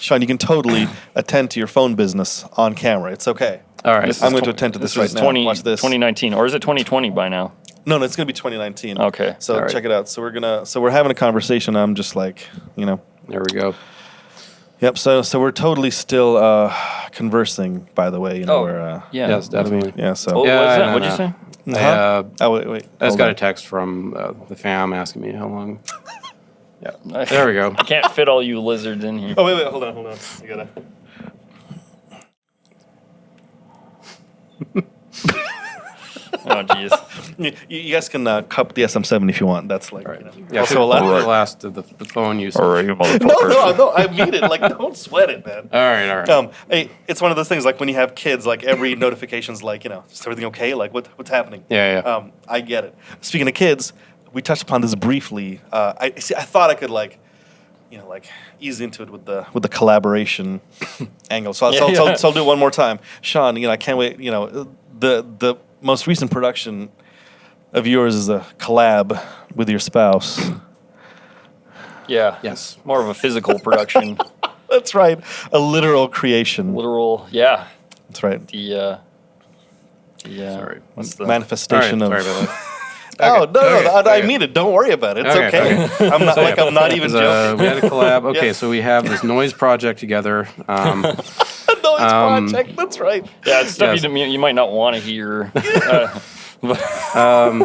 Sean, you can totally attend to your phone business on camera. It's okay.
all right.
I'm going to attend to this right now. Watch this.
2019, or is it 2020 by now?
No, it's going to be 2019.
Okay.
So
All right.
check it out. So we're having a conversation. I'm just like,
There we go.
Yep. So we're totally still conversing. By the way,
Oh,
we're
yeah.
Yes, definitely.
yeah. So
What was
Yeah,
that?
no,
What'd you
no.
say?
Oh wait.
I just
Hold
got
on.
a text from the fam asking me how long. Yeah, there we go.
I can't fit all you lizards in here.
Oh wait. Hold on. You gotta.
Oh, jeez.
You guys can cup the SM7 if you want. That's like.
Right.
You know,
Yeah,
also
should
allowed.
the last of the phone usage.
All right, you motherfucker.
No. I mean it. Like, don't sweat it, man.
All right.
Hey, it's one of those things like when you have kids, like every notification's like, is everything okay? Like, what's happening?
Yeah.
I get it. Speaking of kids, we touched upon this briefly. I thought I could ease into it with the collaboration angle. So I'll do it one more time. Sean, I can't wait. The most recent production of yours is a collab with your spouse.
Yeah.
Yes.
More of a physical production.
That's right. A literal creation.
Literal. Yeah.
That's right.
The
Sorry.
what's the
Manifestation
Sorry
of.
about that.
Oh no! I
okay.
mean it. Don't worry about it. It's
Okay.
okay. I'm not I'm not even joking.
We had a collab. Okay,
Yeah.
so we have this noise project together.
No, it's project. That's right.
Yeah, it's stuff
Yes.
you might not want to hear.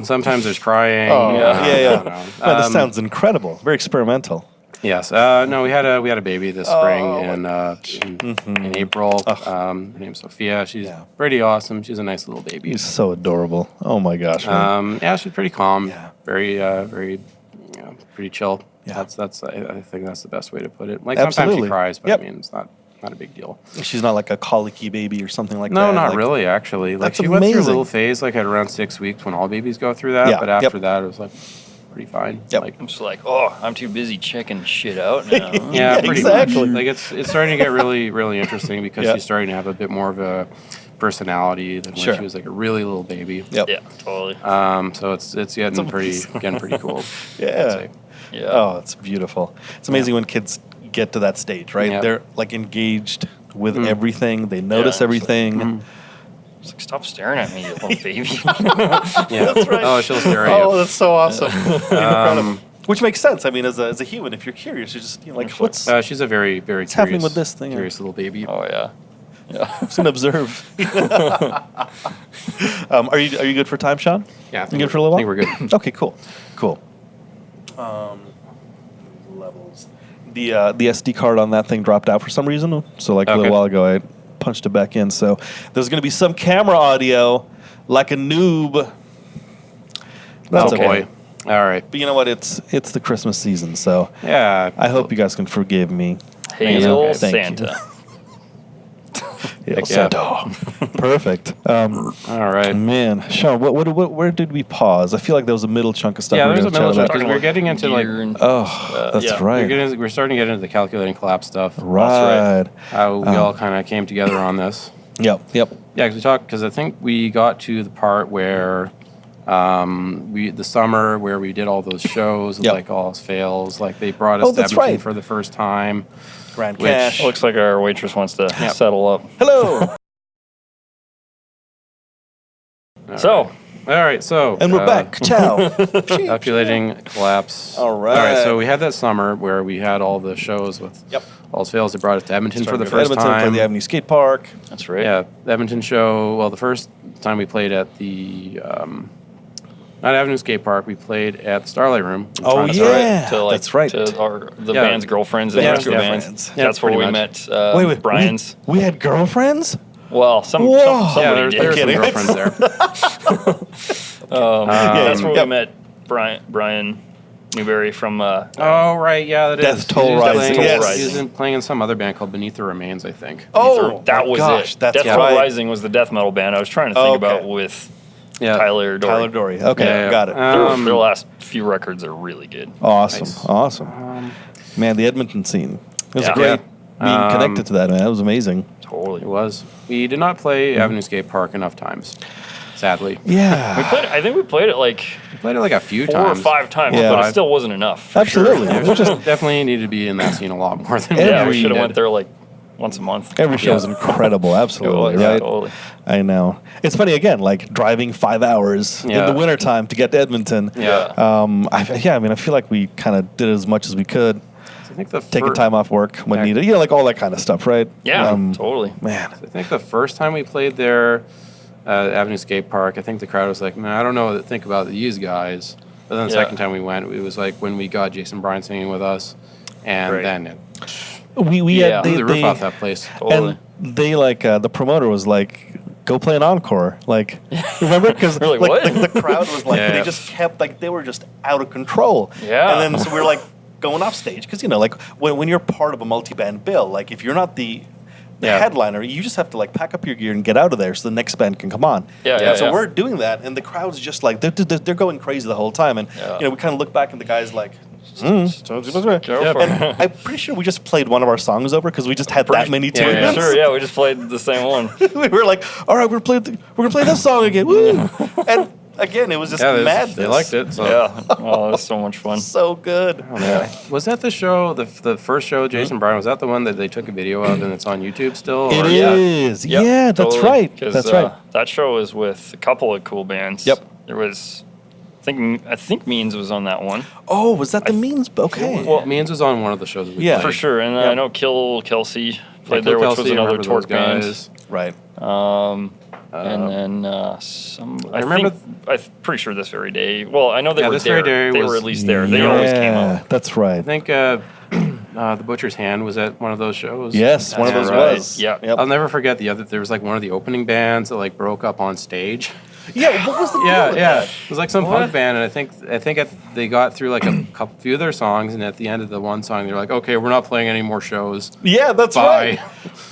Sometimes there's crying.
Oh
Yeah.
I don't know.
Man, this sounds incredible. Very experimental.
Yes. No, we had a baby this spring in April. Her name's Sophia. She's pretty awesome. She's a nice little baby.
He's so adorable. Oh my gosh. Man.
Yeah, she's pretty calm.
Yeah.
Very, pretty chill.
Yeah.
That's I think that's the best way to put it. Like
Absolutely.
sometimes she cries, but
Yep.
I mean it's not a big deal.
She's not like a colicky baby or something like
No,
that.
not
Like,
really. Actually, like
That's
she went through a
amazing.
little phase, like at around 6 weeks when all babies go through that.
Yeah.
But after
Yep.
that, it was like pretty fine.
Yep.
Like,
I'm just like, I'm too busy checking shit out now.
yeah, pretty
exactly.
much. Like it's starting to get really, really interesting because
Yeah.
she's starting to have a bit more of a personality than when
Sure.
she was like a really little baby.
Yep.
Yeah, totally.
So it's getting pretty cool. I'd
Yeah.
say.
Yeah.
Oh, it's beautiful. It's amazing when kids get to that stage, right?
Yep.
They're like engaged with everything. They notice
Yeah.
everything.
It's like, stop staring at me, you little baby.
Yeah.
That's right.
Oh, she'll stare at
Oh,
you.
that's so awesome. Incredible. Which makes sense. I mean, as a human, if you're curious, you're just like, what's
She's a very, very
What's happening
curious,
with this thing?
curious little baby.
Oh yeah.
what's an observe? Are you good for time, Sean?
Yeah, I
You
think
good for a little
I
while?
think we're good.
Okay, cool. Levels. The SD card on that thing dropped out for some reason. So like a little
Okay.
while ago, I punched it back in. So there's going to be some camera audio, like a noob. That's
Oh
okay.
boy. All right.
But you know what? It's the Christmas season, so
Yeah.
I hope you guys can forgive me.
Hail
Okay.
Thank you.
Santa.
Hail
yeah.
Santa. Perfect.
All right.
Man, Sean, where did we pause? I feel like there was a middle chunk of stuff.
Yeah,
we were
there's a
gonna
middle
chat
chunk
about.
because we're getting into like
Gear and-
Oh, that's
yeah.
right.
we're starting to get into the calculating collapse stuff.
Right.
How we all kind of came together on this.
Yep.
Yeah, because I think we got to the part where The summer where we did all those shows,
Yep.
like All Else Fails, like they brought us to
that's
Edmonton
right.
for the first time.
Grand
Which-
Cash.
Looks like our waitress wants to settle up.
Hello.
So,
All right, so
And we're back. Ciao.
calculating collapse.
All right.
All right, so we had that summer where we had all the shows with
Yep.
All Else Fails. They brought us to Edmonton for the
Started
first
with Edmonton,
time.
played the Avenue Skatepark.
that's right.
Yeah, the Edmonton show. Well, the first time we played at the not Avenue Skatepark, we played at the Starlight Room. in
Oh,
Toronto.
yeah.
To, like,
That's right.
To the
Yeah.
band's girlfriends and
Yeah,
extra
yeah.
bands.
Yeah,
That's where
pretty
we
much.
met
Wait,
Brian's.
We had girlfriends?
Well,
Whoa.
somebody
Yeah, there's
did.
some
kidding.
girlfriends there.
That's where
Yep.
we met Brian Newberry from.
Oh, right, yeah, that is.
Death Toll
He was
Rising,
playing-
yes.
He was playing in some other band called Beneath the Remains, I think.
Oh,
that
my
was
gosh,
it.
That's
Death Row
right.
Rising was the death metal band I was trying to think
Okay.
about with
Yeah.
Tyler Dory.
Tyler Dory. Okay,
Yeah, yeah.
got it.
Their last few records are really good.
Awesome.
Nice.
Awesome. Man, the Edmonton scene. It was
Yeah.
great being
Um,
connected to that, man. That was amazing.
Totally.
It was. We did not play Avenue Skatepark enough times, sadly.
Yeah.
I think we played it like
We played it like a few
4 or
times.
5 times,
Yeah.
but it still wasn't enough. for
Absolutely.
Sure.
Yeah, we just definitely needed to be in that scene a lot more than
Yeah,
Every
we should have
did.
went there like once a month.
Every show is incredible. Absolutely.
Yeah,
Right?
totally.
I know. It's funny, again, like driving 5 hours
Yeah.
in the wintertime to get to Edmonton.
Yeah.
I feel like we kind of did as much as we could.
I think the
Taking
fir-
time off work when
Yeah.
needed. Like all that kind of stuff, right?
Yeah, totally.
Man.
I think the first time we played there, Avenue Skatepark, I think the crowd was like, "Man, I don't know what to think about these guys." But then the
Yeah.
second time we went, it was like when we got Jason Bryan singing with us, and
Right.
then it
We
Yeah.
blew
had
the roof off that place.
Totally.
and they the promoter was like, go play an encore. Like, remember? Because
We're like, what?
the crowd was like,
Yeah.
they just kept they were just out of control.
Yeah.
And then so we were like going off stage because like when you're part of a multi-band bill, like if you're not the
Yeah.
headliner, you just have to like pack up your gear and get out of there so the next band can come on.
Yeah,
And
yeah,
so
yeah.
we're doing that, and the crowd's just like they're going crazy the whole time, and
Yeah.
we kind of look back and the guy's like.
Go for
And
it.
I'm pretty sure we just played one of our songs over because we just had that many
yeah,
tunes.
yeah.
Sure, yeah, we just played the same one.
We were like, all right, we're gonna play this song again. Woo! And again, it was just madness.
they liked it. So.
Yeah. Oh, it was so much fun.
So good.
Yeah. Was that the show, the first show, Jason Bryan, was that the one that they took a video of and it's on YouTube still?
It
or-
is.
Yep,
Yeah, that's
totally.
right.
'Cause,
That's right.
That show was with a couple of cool bands.
Yep.
There was, I think Means was on that one
Oh, was that the means? Okay.
Well, Means was on one of the shows that we
Yeah.
played.
for sure, and
Yep.
I know Kelsey played
Kill
there, which
Kelsey,
was
I
another
remember
Torque
those
band.
guys.
right.
And then some.
I remember
I'm pretty sure this very day. Well, I know they
Yeah,
were
this very
there.
day
They
was-
were at least there. They always came out.
That's right.
I think the Butcher's Hand was at one of those shows.
Yes, one of
That's
those
right.
was.
Yeah.
Yep.
I'll never forget there was like one of the opening bands that like broke up on stage.
Yeah. What was the deal
Yeah,
with
yeah.
that?
It was like some punk band, and I think they got through like a few of their songs, and at the end of the one song, they're like, "Okay, we're not playing any more shows."
Yeah, that's
Bye.
right.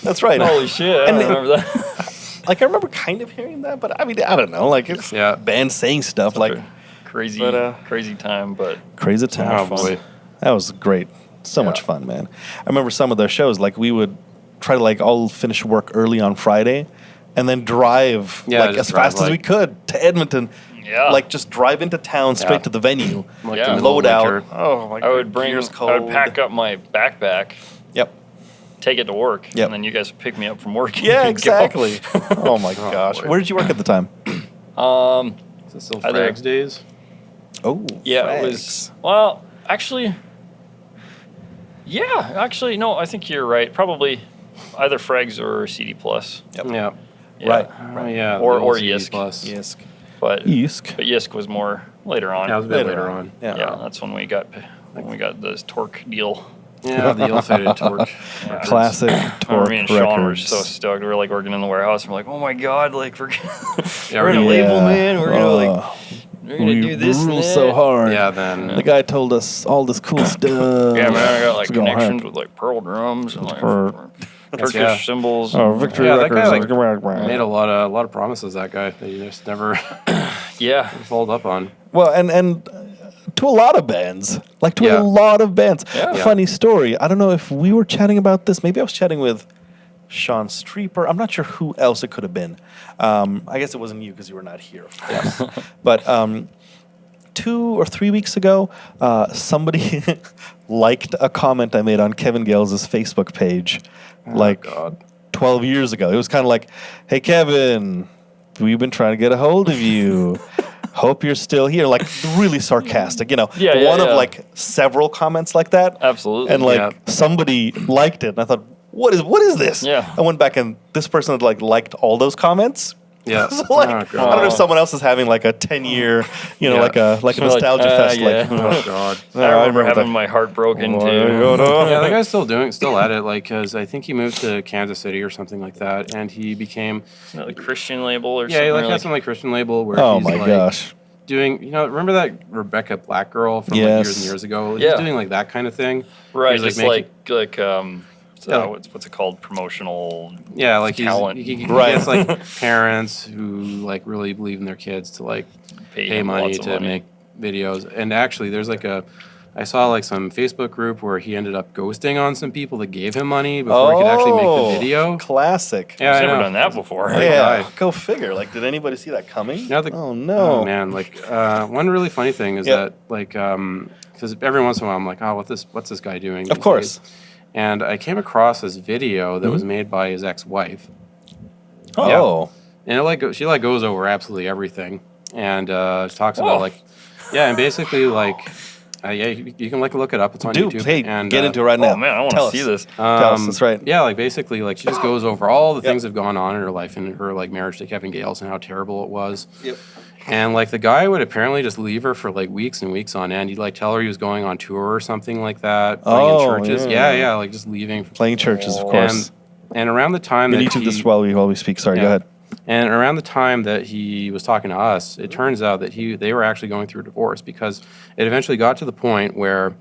That's right.
Holy shit! I
And
don't
it-
remember that.
Like I remember kind of hearing that, but I mean, I don't know. Like it's
Yeah.
bands saying stuff like
Crazy,
But,
crazy time, but
crazy time.
Oh boy.
That was great. So much fun, man. I remember some of their shows. Like we would try to like all finish work early on Friday, and then drive
Yeah,
like
just
as fast
drive,
as we
like-
could to Edmonton.
Yeah.
Like just drive into town straight
Yeah.
to the venue,
Like
Yeah.
the middle
load
of
out.
winter.
Oh my!
I would bring.
gear's
I would
cold.
pack up my backpack,
Yep.
take it to work,
Yep.
and then you guys would pick me up from work. and
Yeah,
go.
exactly. Oh my gosh!
boy.
Where did you work at the time?
Is it still
Either-
Frags days?
Oh,
Yeah,
Frags.
it was. Well, actually. Yeah, actually, no. I think you're right. Probably either Frags or CD Plus.
Yep.
Yeah.
Yeah.
Right.
Oh yeah.
Or-
the old
or
CD
Yisk.
Plus.
Yisk.
But
Yisk.
Yisk was more later on.
Yeah, it was a bit later on.
Yeah, that's when we got this Torque deal.
Yeah, the ill-fated torch.
Yeah.
Classic
I remember
Torque
me and Sean were
records.
so stoked. We were like working in the warehouse. And we're like, oh my god, like we're
Yeah,
we're gonna
yeah.
label, man. We're gonna like
Oh,
we're gonna
we
do this and
rule
that.
so hard.
Yeah, then
The guy told us all this cool stuff.
Yeah, man, I got like
It's going
connections
hard.
with like Pearl drums and like
For-
Turkish
Yeah.
cymbals.
Oh,
and-
Victory
Yeah, that guy,
Records.
made a lot of promises. That guy that you just never
Yeah,
followed up on.
Well, and to a lot of bands, like to
Yeah.
a lot of bands.
Yeah.
Funny story. I don't know if we were chatting about this. Maybe I was chatting with Sean Streeper. I'm not sure who else it could have been. I guess it wasn't you because you were not here, of course. But 2 or 3 weeks ago, somebody liked a comment I made on Kevin Gales' Facebook page, 12 years ago. It was kind of like, "Hey Kevin, we've been trying to get a hold of you. Hope you're still here." Like really sarcastic, one of like several comments like that.
Absolutely.
And like somebody liked it, and I thought, what is this?
Yeah.
I went back and this person had like liked all those comments.
Yeah.
So like, I don't know if someone else is having like a 10-year, like a nostalgia fest.
Yeah.
Like,
Oh God.
I remember having my heart broken too.
Yeah, the guy's still at it. Like, cause I think he moved to Kansas City or something like that, and he became
Like Christian label or something.
Yeah, he has some like Christian label where
oh
he's
my
like
gosh.
doing, remember that Rebecca Black girl from like years and years ago?
Yeah.
He's doing like that kind of thing.
Right,
He's,
just what's it called? Promotional.
Yeah, like
talent.
he gets like parents who like really believe in their kids to like pay money to make videos. And actually, there's like I saw like some Facebook group where he ended up ghosting on some people that gave him money before he could actually make the video.
Classic.
Yeah,
I've never done that before.
Yeah, go figure. Like, did anybody see that coming? Oh no,
oh man! Like, one really funny thing is that like, because every once in a while I'm like, oh, what's this guy doing?
Of course.
And I came across this video that was made by his ex-wife.
Oh.
Yeah. And she goes over absolutely everything, and talks about and basically you can look it up. It's on YouTube.
Hey,
and
get into it right now.
Oh man, I want to see this.
Tell us, that's right.
Yeah, like basically she just goes over all the things that have gone on in her life and her like marriage to Kevin Gales and how terrible it was.
Yep.
And like the guy would apparently just leave her for like weeks and weeks on end. He'd like tell her he was going on tour or something like that, playing in churches. Yeah, like just leaving.
Playing churches, of course.
And around the time
we need to do this while we speak. Sorry, go ahead.
And around the time that he was talking to us, it turns out that they were actually going through a divorce because it eventually got to the point where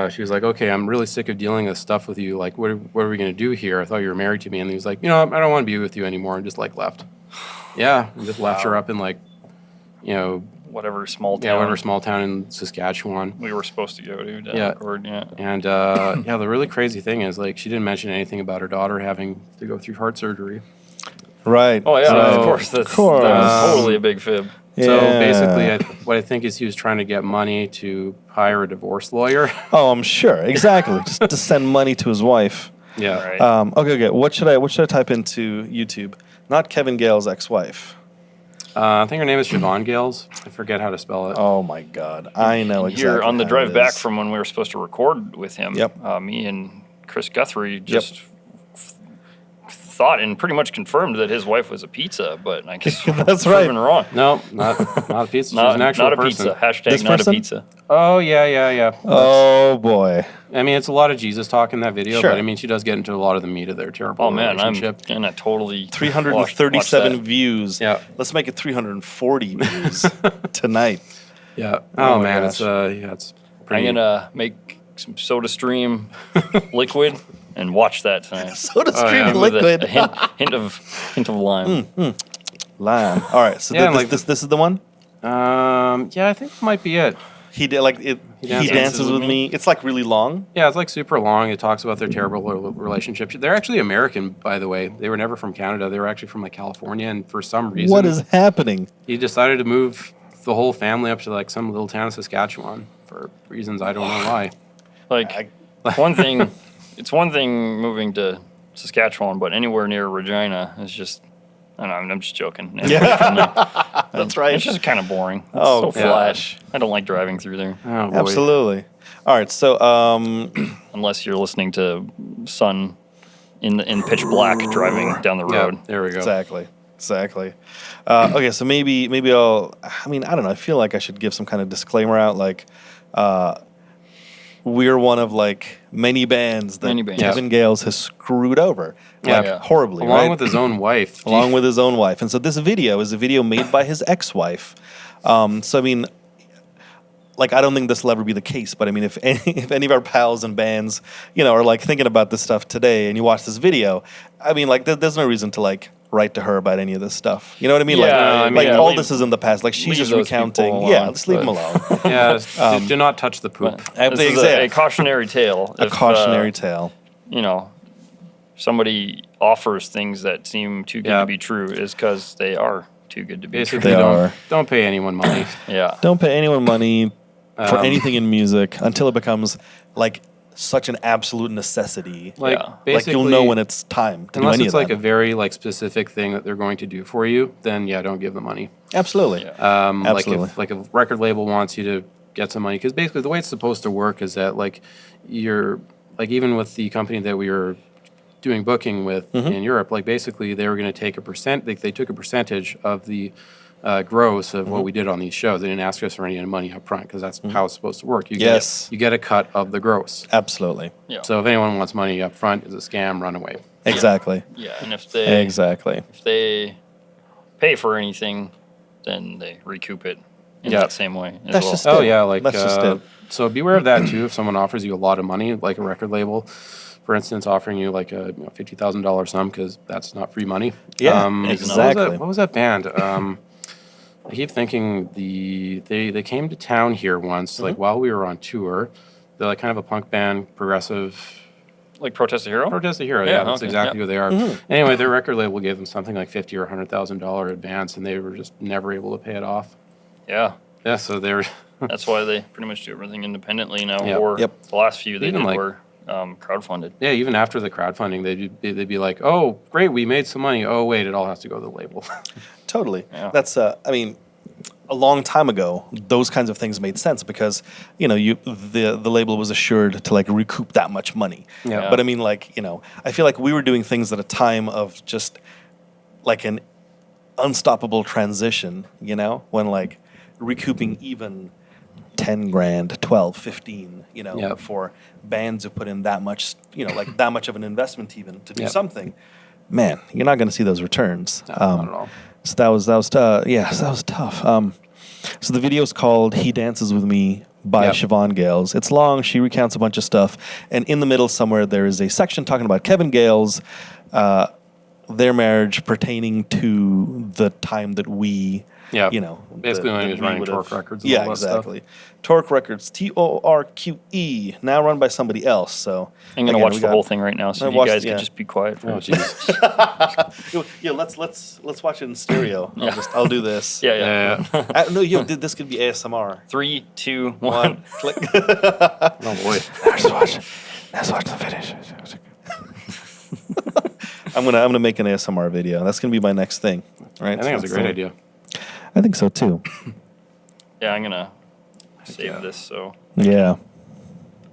she was like, "Okay, I'm really sick of dealing with stuff with you. Like, what are we going to do here? I thought you were married to me." And he was like, "I don't want to be with you anymore," and just like left. Yeah, and just left her up in like,
whatever small town.
Yeah, whatever small town in Saskatchewan
we were supposed to go to. Record,
And the really crazy thing is like she didn't mention anything about her daughter having to go through heart surgery.
Right.
Oh yeah, of course. That was totally a big fib.
Yeah.
So basically, what I think is he was trying to get money to hire a divorce lawyer.
Oh, I'm sure. Exactly. Just to send money to his wife.
Yeah.
Right.
Okay. What should I type into YouTube? Not Kevin Gales' ex-wife.
I think her name is Siobhan Gales. I forget how to spell it.
Oh my God. I know exactly.
Here on the
how
drive
it
back
is.
from when we were supposed to record with him, me and Chris Guthrie just thought and pretty much confirmed that his wife was a pizza, but I guess
that's
proven wrong.
No, not a pizza. She's
Not,
an actual
not a
person.
pizza. Hashtag
This
not
person?
a pizza.
Oh yeah.
Oh boy.
I mean, it's a lot of Jesus talk in that video,
Sure.
but I mean, she does get into a lot of the meat of their terrible
Oh man, I'm
relationship.
gonna totally
337
watch that.
views.
Yeah.
Let's make it 340 views tonight.
Yeah.
Oh
Oh,
my
man,
gosh.
it's pretty.
I'm gonna make some Soda Stream liquid and watch that tonight.
Soda
Oh,
Stream
yeah.
With
liquid.
a hint of lime.
Lime. All right. So
Yeah,
this is the one.
Yeah, I think that might be it.
He did like it. He dances with me. It's like really long.
Yeah, it's like super long. It talks about their terrible relationship. They're actually American, by the way. They were never from Canada. They were actually from like California, and for some reason,
What is happening?
he decided to move the whole family up to like some little town in Saskatchewan for reasons I don't know why.
Like one thing, it's one thing moving to Saskatchewan, but anywhere near Regina is just. I don't know, I'm just joking.
That's right.
It's just kind of boring. It's
Oh,
so flat.
gosh.
I don't like driving through there.
Oh, boy.
Absolutely. All right. So
Unless you're listening to Sun in pitch black driving down the road.
Yeah, there we go.
exactly. Okay. So maybe I'll. I mean, I don't know. I feel like I should give some kind of disclaimer out, like. We're one of like many bands that Kevin Gales has screwed over, horribly,
Along
right?
with his own wife.
Along with his own wife, and so this video is a video made by his ex-wife. So I mean, like I don't think this will ever be the case, but I mean, if any of our pals and bands, are like thinking about this stuff today, and you watch this video, I mean, like there's no reason to like write to her about any of this stuff. You know what I mean? All this is in the past. Like she's just recounting. Yeah, just leave them alone.
Yeah, do not touch the poop.
This is a cautionary tale.
A cautionary tale.
Somebody offers things that seem too good to be true is because they are too good to be
Basically,
true.
don't pay anyone money.
Yeah.
Don't pay anyone money for anything in music until it becomes like such an absolute necessity.
Like,
Yeah.
Like you'll know when it's time to do
unless
any
it's
of
like
that.
a very like specific thing that they're going to do for you, then yeah, don't give them money.
Absolutely.
Yeah.
Absolutely.
Like if a record label wants you to get some money, because basically the way it's supposed to work is that like you're like even with the company that we were doing booking with in Europe, like basically they were going to take they took a percentage of the gross of what we did on these shows. They didn't ask us for any money up front because that's how it's supposed to work. You get a cut of the gross.
Absolutely.
Yeah.
So if anyone wants money up front, it's a scam. Run away.
Exactly.
Yeah, and if they pay for anything, then they recoup it in that same way as
That's
well.
just
Oh
it.
yeah, like
That's just it.
so beware of that too. If someone offers you a lot of money, like a record label, for instance, offering you like a $50,000 sum, because that's not free money.
Yeah,
What was that band? I keep thinking they came to town here once, like while we were on tour. They're like kind of a punk band, progressive.
Like Protest the Hero?
Protest the Hero,
Yeah,
that's
okay,
exactly
yeah.
who they are. Anyway, their record label gave them something like $50,000 or $100,000 advance, and they were just never able to pay it off.
Yeah.
Yeah, so they were.
That's why they pretty much do everything independently now.
Yep.
Or
Yep.
the last few they
Even
did
like-
were crowdfunded.
Yeah, even after the crowdfunding, they'd be like, "Oh, great, we made some money. Oh, wait, it all has to go to the label."
Totally.
Yeah.
That's I mean, a long time ago, those kinds of things made sense because the label was assured to like recoup that much money.
Yeah.
But I mean, like I feel like we were doing things at a time of just like an unstoppable transition. When like recouping even 10 grand, 12, 15.
Yep.
For bands who put in that much, like that much of an investment even to do
Yep.
something. Man, you're not going to see those returns.
No, not at all.
So that was tough. So the video is called "He Dances with Me" by
Yep.
Siobhan Gales. It's long. She recounts a bunch of stuff, and in the middle somewhere there is a section talking about Kevin Gales, their marriage pertaining to the time that we,
Yeah.
that
Basically when he was
we
running
would've-
Torque Records and
Yeah,
all that stuff.
exactly. Torque Records, TORQE, now run by somebody else. So
I'm gonna
again,
watch
we
the
got-
whole thing right now, so
I
you
watched-
guys
yeah.
can just be quiet for
Oh,
a
jeez.
Yeah, let's watch it in stereo.
Yeah.
I'll do this.
Yeah.
Yeah.
This could be ASMR.
3, 2, 1.
One, click.
Oh boy.
Let's watch the finish. I'm gonna make an ASMR video. That's gonna be my next thing. Right?
I think that's a great idea.
I think so too.
Yeah, I'm gonna save this so
Yeah.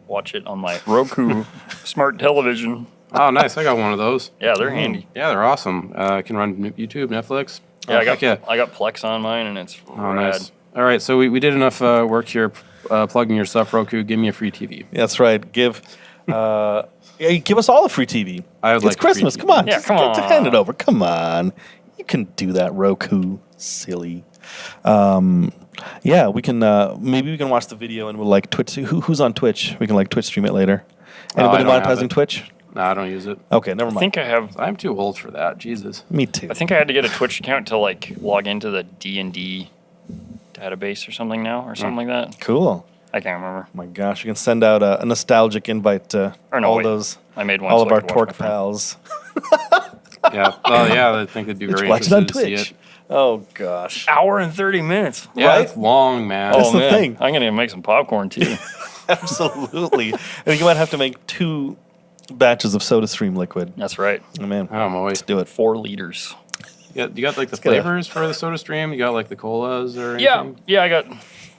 watch it on my Roku smart television.
Oh, nice. I got one of those.
Yeah, they're handy.
Yeah, they're awesome. Can run YouTube, Netflix.
Yeah, I
heck
got Plex on mine, and it's
Oh,
rad.
nice. All right, so we did enough work here plugging your stuff, Roku. Give me a free TV.
That's right. Give us all a free TV.
I would
It's
like a free
Christmas.
TV.
Come on.
Yeah,
just
come
hand it
on.
over. Come on. You can do that, Roku. Silly. Yeah, we can. Maybe we can watch the video and we'll like Twitch. Who's on Twitch? We can like Twitch stream it later. Anybody
I don't have
monetizing
it.
Twitch?
No, I don't use it.
Okay, never
I
mind.
think I have.
I'm too old for that. Jesus.
Me too.
I think I had to get a Twitch account to like log into the D&D database or something now, or something like that.
Cool.
I can't remember.
My gosh, you can send out a nostalgic invite to
Or no,
all
wait.
those,
I made one.
all
so
of
I
our
could watch
Torque
my friend.
pals.
Yeah. Well, yeah, I think they'd be very
Watch it on
interested to see
Twitch.
it.
Oh gosh.
Hour and 30 minutes.
Yeah,
Right?
it's long, man.
That's
Oh
the
man,
thing.
I'm gonna make some popcorn too.
Absolutely. And you might have to make 2 batches of Soda Stream liquid.
That's right.
Oh man,
Oh, my
let's do it.
4 liters.
You got like the
get a-
flavors for the Soda Stream? You got like the colas or
Yeah,
anything?
yeah.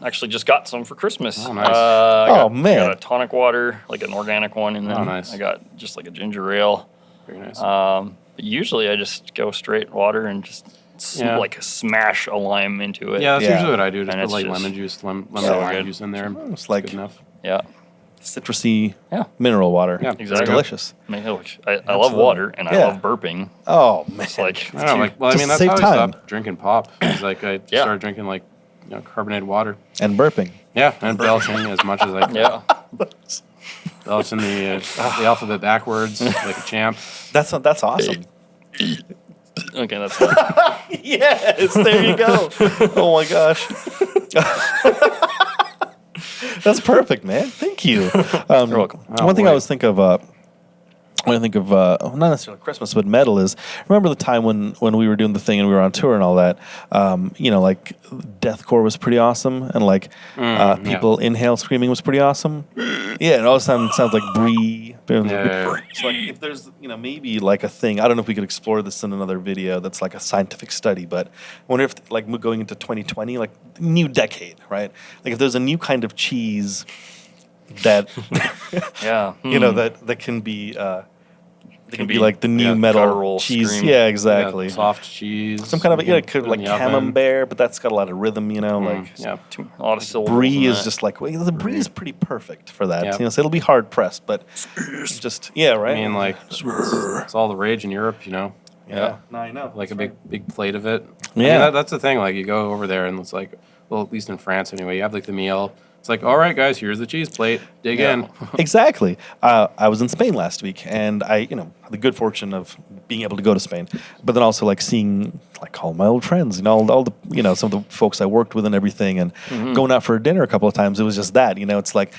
Actually just got some for Christmas.
Oh, nice.
Oh, man.
I got a tonic water, like an organic one, and then
Oh, nice.
I got just like a ginger ale.
Very nice.
But usually I just go straight water and just
Yeah.
like smash a lime into it.
yeah, that's
Yeah.
usually what I do. Just
And
put
it's
like
just
lemon juice, lemon
so
and lime
good.
juice in there.
It's like
good enough.
Yeah.
citrusy
Yeah.
mineral water.
Yeah,
It's
exactly.
delicious.
I mean, look, I love
Absolutely.
water and I
Yeah.
love burping.
Oh man.
It's like,
I don't know, like, well, I
Just
mean, that's
save
how I
time.
stopped drinking pop. It's like I
Yeah.
started drinking like carbonated water.
And burping.
Yeah, and belching as much as I could.
yeah.
Belching the alphabet backwards like a champ.
That's awesome.
Okay, that's
Yes, there you go. Oh my gosh. That's perfect, man. Thank you.
You're welcome.
Oh,
One thing I
boy.
was thinking of, when I think of not necessarily Christmas, but metal is. Remember the time when we were doing the thing and we were on tour and all that. Like deathcore was pretty awesome, and like people inhale screaming was pretty awesome. Yeah, it all sounds like Brie.
Yeah.
So like if there's maybe like a thing, I don't know if we could explore this in another video. That's like a scientific study, but I wonder if like going into 2020, like new decade, right? Like if there's a new kind of cheese that that can be. It can be like the new metal
guttural
cheese.
scream.
Yeah, exactly.
Yeah, soft cheese.
Some kind of it could
put
like
in the oven.
camembert, but that's got a lot of rhythm. Like
Yeah.
A lot of syllables.
brie
in
is
that.
just like the brie is pretty perfect for that.
Yeah.
So it'll be hard pressed, but just right.
I mean, like it's all the rage in Europe,
Yeah. No, I know.
Like a big plate of it.
Yeah.
I mean, that's the thing. Like you go over there and it's like, well, at least in France anyway, you have like the meal. It's like, all right, guys, here's the cheese plate. Dig in.
Exactly. I was in Spain last week, and I, had the good fortune of being able to go to Spain, but then also like seeing like all my old friends, all the, some of the folks I worked with and everything, and going out for dinner a couple of times. It was just that, it's like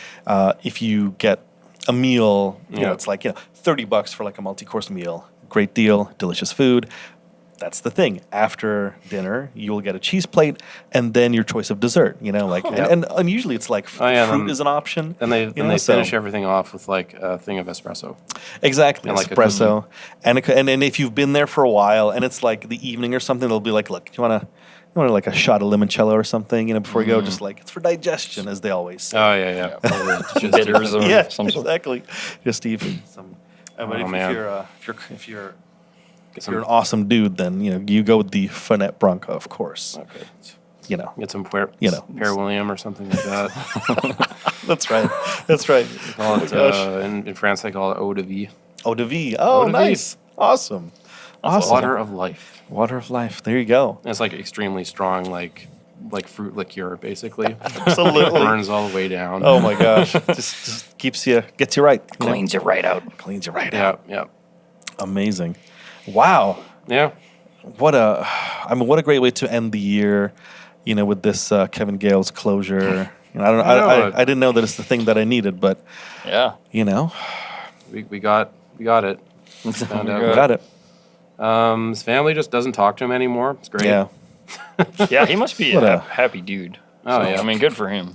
if you get a meal, it's like $30 for like a multi-course meal, great deal, delicious food. That's the thing. After dinner, you'll get a cheese plate and then your choice of dessert. And usually it's like fruit is an option.
And they finish everything off with like a thing of espresso.
Exactly,
and like
espresso, and if you've been there for a while and it's like the evening or something, they'll be like, look, you want like a shot of limoncello or something, before you go, just like it's for digestion, as they always say.
Oh yeah.
Just bitters or
Yeah,
some sort.
exactly. Just even some. But if you're
Get
an awesome dude, then you go with the Finette Bronca, of course.
Okay.
Get
some Père William or something like that.
That's right. That's right.
They call it, in France, they call it eau de vie.
Eau de vie. Oh,
Eau de vie.
nice. Awesome.
Water of life.
Water of life. There you go.
And it's like extremely strong, like fruit liqueur, basically.
Absolutely.
Burns all the way down.
Oh my gosh. just gets you right.
Cleans you right out.
Cleans you right out.
Yeah.
Amazing. Wow.
Yeah.
What a great way to end the year, with this Kevin Gale's closure. I didn't know that it's the thing that I needed, but
Yeah.
We got it. Found out.
got it.
His family just doesn't talk to him anymore. It's great.
Yeah.
Yeah, he must be
What
a
a-
happy dude.
Oh,
So,
yeah.
I mean, good for him.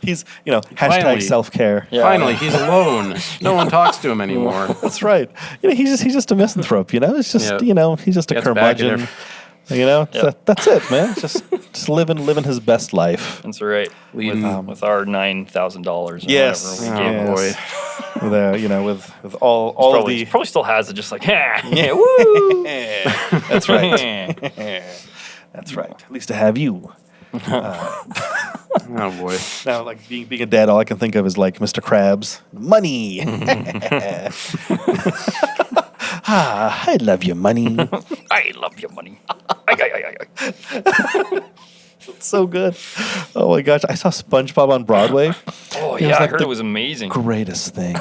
He's hashtag
Finally.
self-care.
Yeah.
Finally, he's alone. No one talks to him anymore.
That's right. He's just a misanthrope. It's just he's just a
Gets back in
curmudgeon. That's it, man. Just living his best life.
That's right.
Leading-
With our $9,000.
Yes.
Whatever we gave him.
boy.
With all
Probably,
the
probably still has it, just like, yeah, woo.
That's right. That's right. At least to have you.
Oh boy.
Now, like being a dad, all I can think of is like Mr. Krabs. Money. I love you, money.
I love your money. Ay.
It's so good. Oh my gosh, I saw SpongeBob on Broadway.
Oh
It was
yeah, I
like
heard
the
it was amazing.
Greatest thing.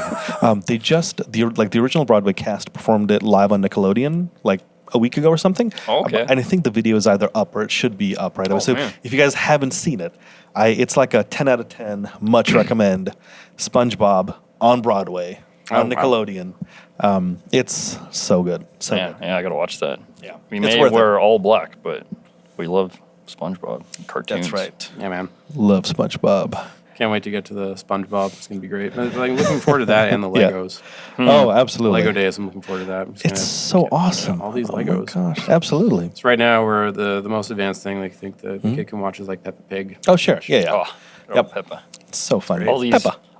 They just the original Broadway cast performed it live on Nickelodeon like a week ago or something.
Okay.
And I think the video is either up or it should be up right away.
Oh,
So
man.
if you guys haven't seen it, it's like a 10 out of 10. Much recommend. SpongeBob on Broadway on
Oh, wow.
Nickelodeon. It's so good. So good.
Yeah, I gotta watch that.
Yeah.
We
It's
may
worth it.
wear all black, but we love SpongeBob cartoons.
That's right.
Yeah, man.
Love SpongeBob.
Can't wait to get to the SpongeBob. It's gonna be great. Like looking forward to that and the
Yeah.
Legos.
Oh, absolutely.
Lego Days. I'm looking forward to that. I'm just
It's
gonna
so
get
awesome.
All these
Oh my
Legos.
gosh, absolutely.
So right now we're the most advanced thing. Like I think the kid can watch is like Peppa Pig.
Oh, sure. Yeah, yeah.
Oh,
Yep.
Peppa.
It's so funny.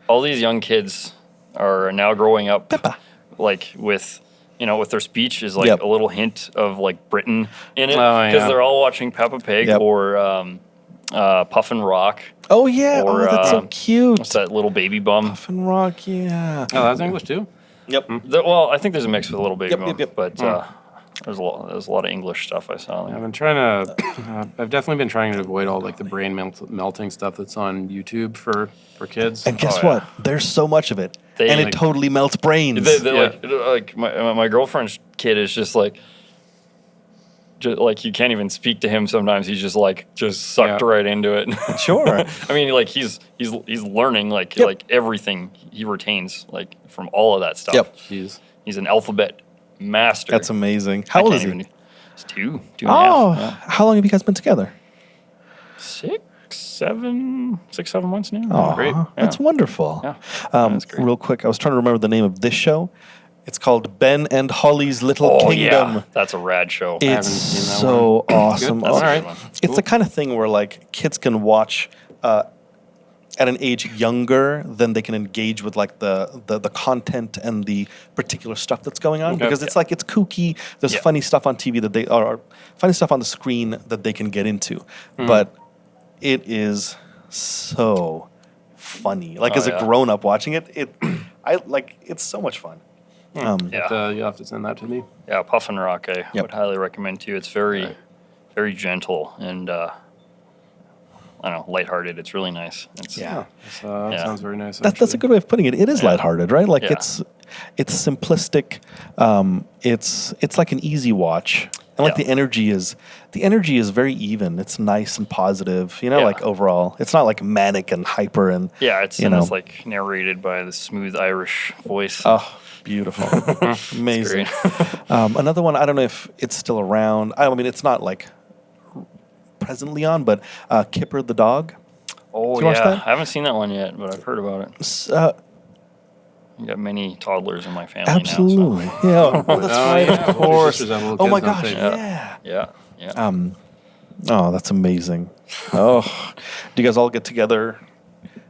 All these young kids are now growing up
Peppa.
like with their speech is like
Yep.
a little hint of like Britain in it
Oh,
because
yeah.
they're all watching Peppa Pig
Yep.
or Puff and Rock.
Oh, yeah.
Or,
that's so cute.
What's that little baby bum?
Puff and Rock, yeah.
Oh, that's English too.
Yep.
Well, I think there's a mix with a little baby
Yep,
bum,
yep, yep.
but there's a lot of English stuff I saw.
I've been trying to. I've definitely been trying to avoid all like the brain melting stuff that's on YouTube for kids.
And guess
Oh, yeah.
what? There's so much of it.
They-
and it
like-
totally melts brains.
Like my girlfriend's kid is just like, like you can't even speak to him sometimes. He's just sucked right into it.
Sure.
I mean, like he's learning like everything he retains like from all of that stuff.
Yep.
He's an alphabet master.
That's amazing. How old is he?
He's two and a half. Yeah.
How long have you guys been together?
6, 7 months now.
Oh,
great.
That's wonderful.
Yeah. That's great.
Real quick, I was trying to remember the name of this show. It's called Ben and Holly's Little Kingdom.
Yeah. That's a rad show.
It's
seen that
so awesome.
That's a good one.
It's the kind of thing where like kids can watch at an age younger than they can engage with like the content and the particular stuff that's going on, because it's like it's kooky. There's funny stuff on TV that they or funny stuff on the screen that they can get into, but it is so funny. Like as a grown up watching it, it's so much fun.
You'll have to send that to me.
Yeah, Puff and Rock I would highly recommend too. It's very very gentle and I don't know, lighthearted. It's really nice.
Sounds very nice.
That's a good way of putting it. It is lighthearted, right? Like it's simplistic. It's like an easy watch, and like the energy is very even. It's nice and positive. You know, like overall, it's not like manic and hyper and
it's it's like narrated by the smooth Irish voice.
Oh, beautiful, amazing. Another one. I don't know if it's still around. I mean, it's not like presently on, but Kipper the dog.
Oh,
did you watch that?
I haven't seen that one yet, but I've heard about it. I've got many toddlers in my family
absolutely.
now. So.
Yeah, that's right, of course.
Oh
my gosh,
yeah.
Oh, that's amazing. Oh, do you guys all get together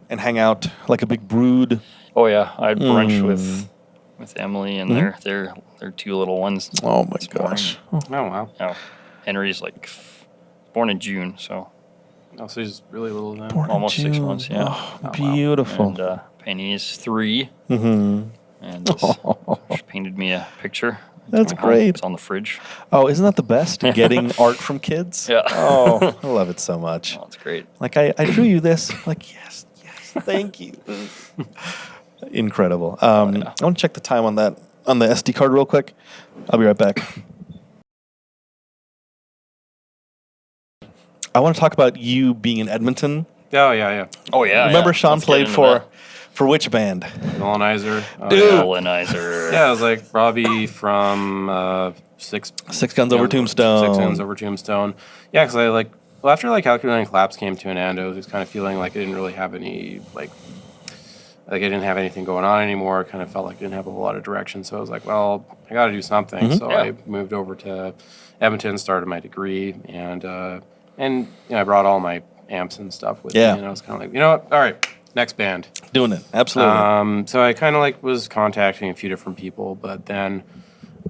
and hang out like a big brood?
Oh yeah, I had brunch with Emily and their two little ones.
Oh my gosh.
Oh wow.
Yeah, Henry's like born in June, so.
Oh, so he's really little now.
Almost 6 months, yeah.
Oh, beautiful.
And Penny is 3.
Mm-hmm.
And she painted me a picture.
That's great.
It's on the fridge.
Oh, isn't that the best? Getting art from kids?
Yeah.
Oh, I love it so much.
Oh, it's great.
Like, I drew you this. Like, yes, thank you. Incredible. I want to check the time on the SD card real quick. I'll be right back. I want to talk about you being in Edmonton.
Oh yeah.
Oh yeah.
Remember Sean played for which band?
Villainizer.
Dude.
Villainizer.
Yeah, it was like Robbie from Six
Guns Over Tombstone.
6 Guns Over Tombstone. Yeah, because after Calculating Collapse came to an end, I was just kind of feeling like I didn't really have any like I didn't have anything going on anymore. I kind of felt like I didn't have a whole lot of direction. So I was like, well, I got to do something. So I moved over to Edmonton, started my degree, and I brought all my amps and stuff with me. And I was kind of like, you know what? All right, next band.
Doing it, absolutely.
So I kind of was contacting a few different people, but then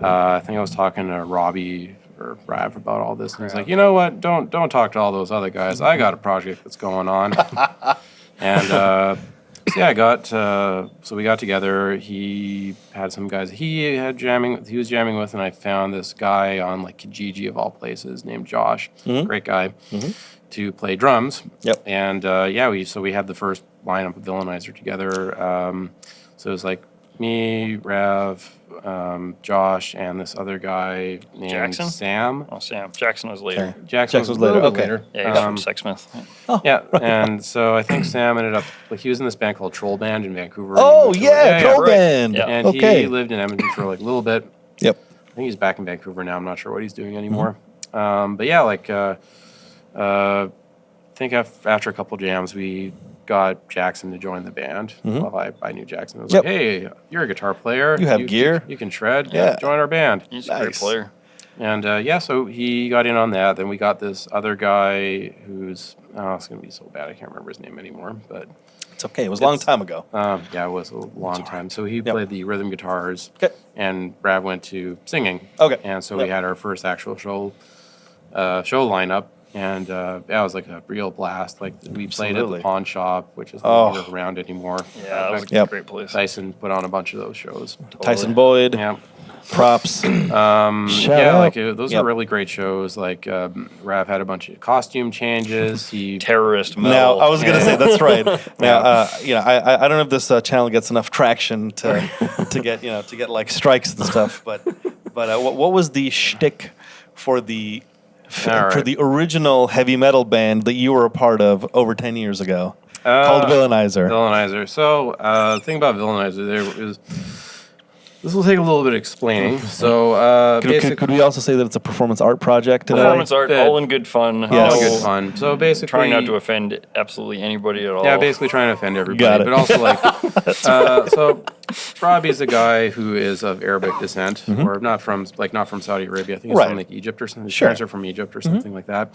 I think I was talking to Robbie or Rav about all this, and he's like, you know what? Don't talk to all those other guys. I got a project that's going on, and. So we got together. He had some guys he was jamming with, and I found this guy on Kijiji of all places named Josh, great guy, to play drums.
Yep.
And we had the first lineup of Villainizer together. So it was me, Rav, Josh, and this other guy named
Jackson?
Sam.
Oh, Sam. Jackson was later.
Okay.
Jackson was later.
Okay.
Yeah, he's from Sexsmith.
Yeah, and so I think Sam ended up he was in this band called Troll Band in Vancouver.
Oh yeah, Troll Band.
Yeah.
And he lived in Edmonton for a little bit.
Yep.
I think he's back in Vancouver now. I'm not sure what he's doing anymore. But yeah, I think after a couple jams we got Jackson to join the band. Well, I knew Jackson. I was like, hey, you're a guitar player.
You have gear.
You can shred.
Yeah.
Join our band.
He's a great player.
And so he got in on that. Then we got this other guy who's, it's going to be so bad I can't remember his name anymore. But
it's okay. It was a long time ago.
Yeah, it was a long time. So he played the rhythm guitars.
Okay.
And Brad went to singing.
Okay.
And so we had our first actual show lineup. And it was a real blast. We played at the Pawn Shop, which is no longer around anymore.
Yeah, that was a great place.
Tyson put on a bunch of those shows.
Totally.
Tyson Boyd.
Yeah.
Props.
Those are really great shows. Rav had a bunch of costume changes. He
terrorist metal.
Now I was gonna say that's right. Now I don't know if this channel gets enough traction to get strikes and stuff. But what was the shtick for the
All
for
right.
the original heavy metal band that you were a part of over 10 years ago, called Villainizer.
Villainizer. So, the thing about Villainizer there is, this will take a little bit of explaining. So,
Could we also say that it's a performance art project today?
Performance art, all in good fun.
Yes.
all good fun. So basically,
Trying not to offend absolutely anybody at all.
yeah, basically trying to offend everybody,
Got it.
but also like, so Robbie's a guy who is of Arabic descent, or not from Saudi Arabia. I think he's
Right.
from like Egypt or something. His
Sure.
parents are from Egypt or something like that.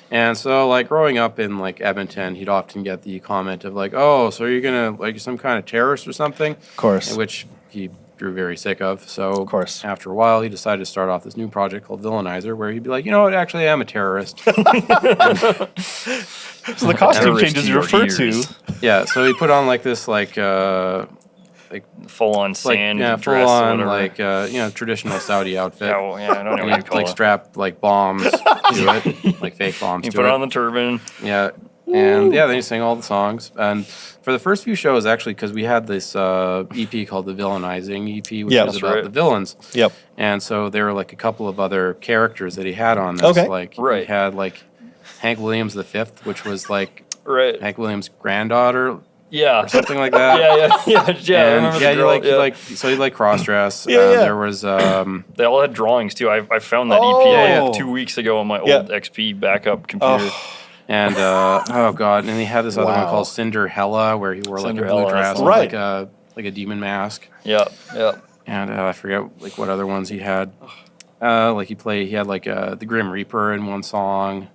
And so like growing up in like Edmonton, he'd often get the comment of like, "Oh, so you're gonna like some kind of terrorist or something?"
Of course.
Which he grew very sick of. So
Of course.
after a while, he decided to start off this new project called Villainizer, where he'd be like, you know what, actually, I am a terrorist.
So the costume
Terrorist
changes
to
you
your
refer to.
ears.
Yeah, so he put on like this like
Full on
like
sand
yeah,
dress
full
or
on
whatever.
like traditional Saudi outfit.
Yeah, well, yeah, I don't know
And
what
he
you call
like
it.
strapped like bombs to it, like fake bombs
You
to
put
it.
on the turban.
Yeah. And yeah, then he sang all the songs. And for the first few shows, actually, because we had this EP called the Villainizing EP, which
Yeah.
was
That's
about
right.
the villains.
Yep.
And so there were like a couple of other characters that he had on this.
Okay.
Like
Right.
he had like Hank Williams V, which was like
Right.
Hank Williams' granddaughter
Yeah.
or something like that.
Yeah. I
And
remember the
you
girl.
like so you like cross dress.
Yeah, yeah.
There was
They all had drawings too. I found that
Oh.
EP
Yeah,
like
yeah.
2 weeks ago on my
Yeah.
old XP backup computer.
Oh,
and oh god, and he had this other one
Wow.
called Cinderella where he wore like a blue
Cinderella,
dress
that's
with
right.
like a demon mask.
Yeah.
And I forget like what other ones he had. Like he had like the Grim Reaper in one song,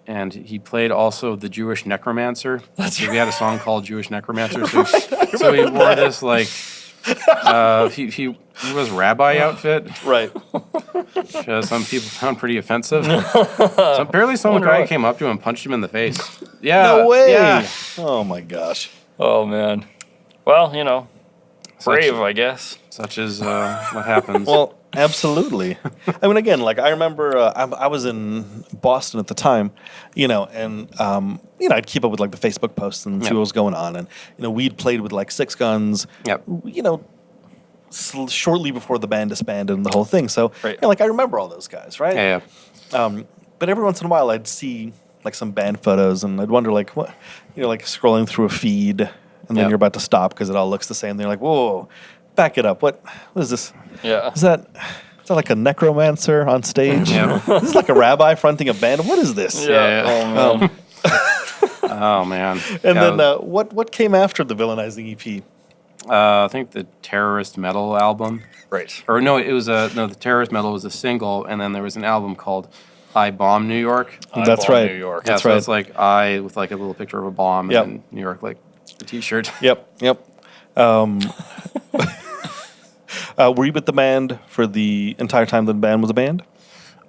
and he played also the Jewish Necromancer. We had a song called Jewish Necromancer. So he wore this like he was rabbi outfit,
right.
which some people found pretty offensive. So apparently some
Wonder
guy
what-
came up to him and punched him in the face. Yeah,
No way.
Yeah.
Oh my gosh.
Oh man. Well, you know, brave, I guess.
Such is what happens.
Well, absolutely. I mean, again, like I remember, I was in Boston at the time, and I'd keep up with like the Facebook posts and see
Yep.
what was going on, and we'd played with like Six Guns,
Yep.
Shortly before the band disbanded and the whole thing. So,
Right.
like I remember all those guys, right?
Yeah.
But every once in a while, I'd see like some band photos, and I'd wonder like what, like scrolling through a feed, and then
Yep.
you're about to stop because it all looks the same. They're like, whoa, back it up. What is this?
Yeah.
Is that like a necromancer on stage?
Yeah.
This is like a rabbi fronting a band. What is this?
Yeah.
Oh man.
Oh man.
And
Yeah,
then what came after the Villainizing EP?
I think the Terrorist Metal album.
Right.
Or no, it was the Terrorist Metal was a single, and then there was an album called I Bomb New York.
That's
Eyeball,
right.
New York.
Yeah,
That's
so
right.
it's like I with like a little picture of a bomb,
Yep.
and then New York like the T-shirt.
Yep. Were you with the band for the entire time the band was a band?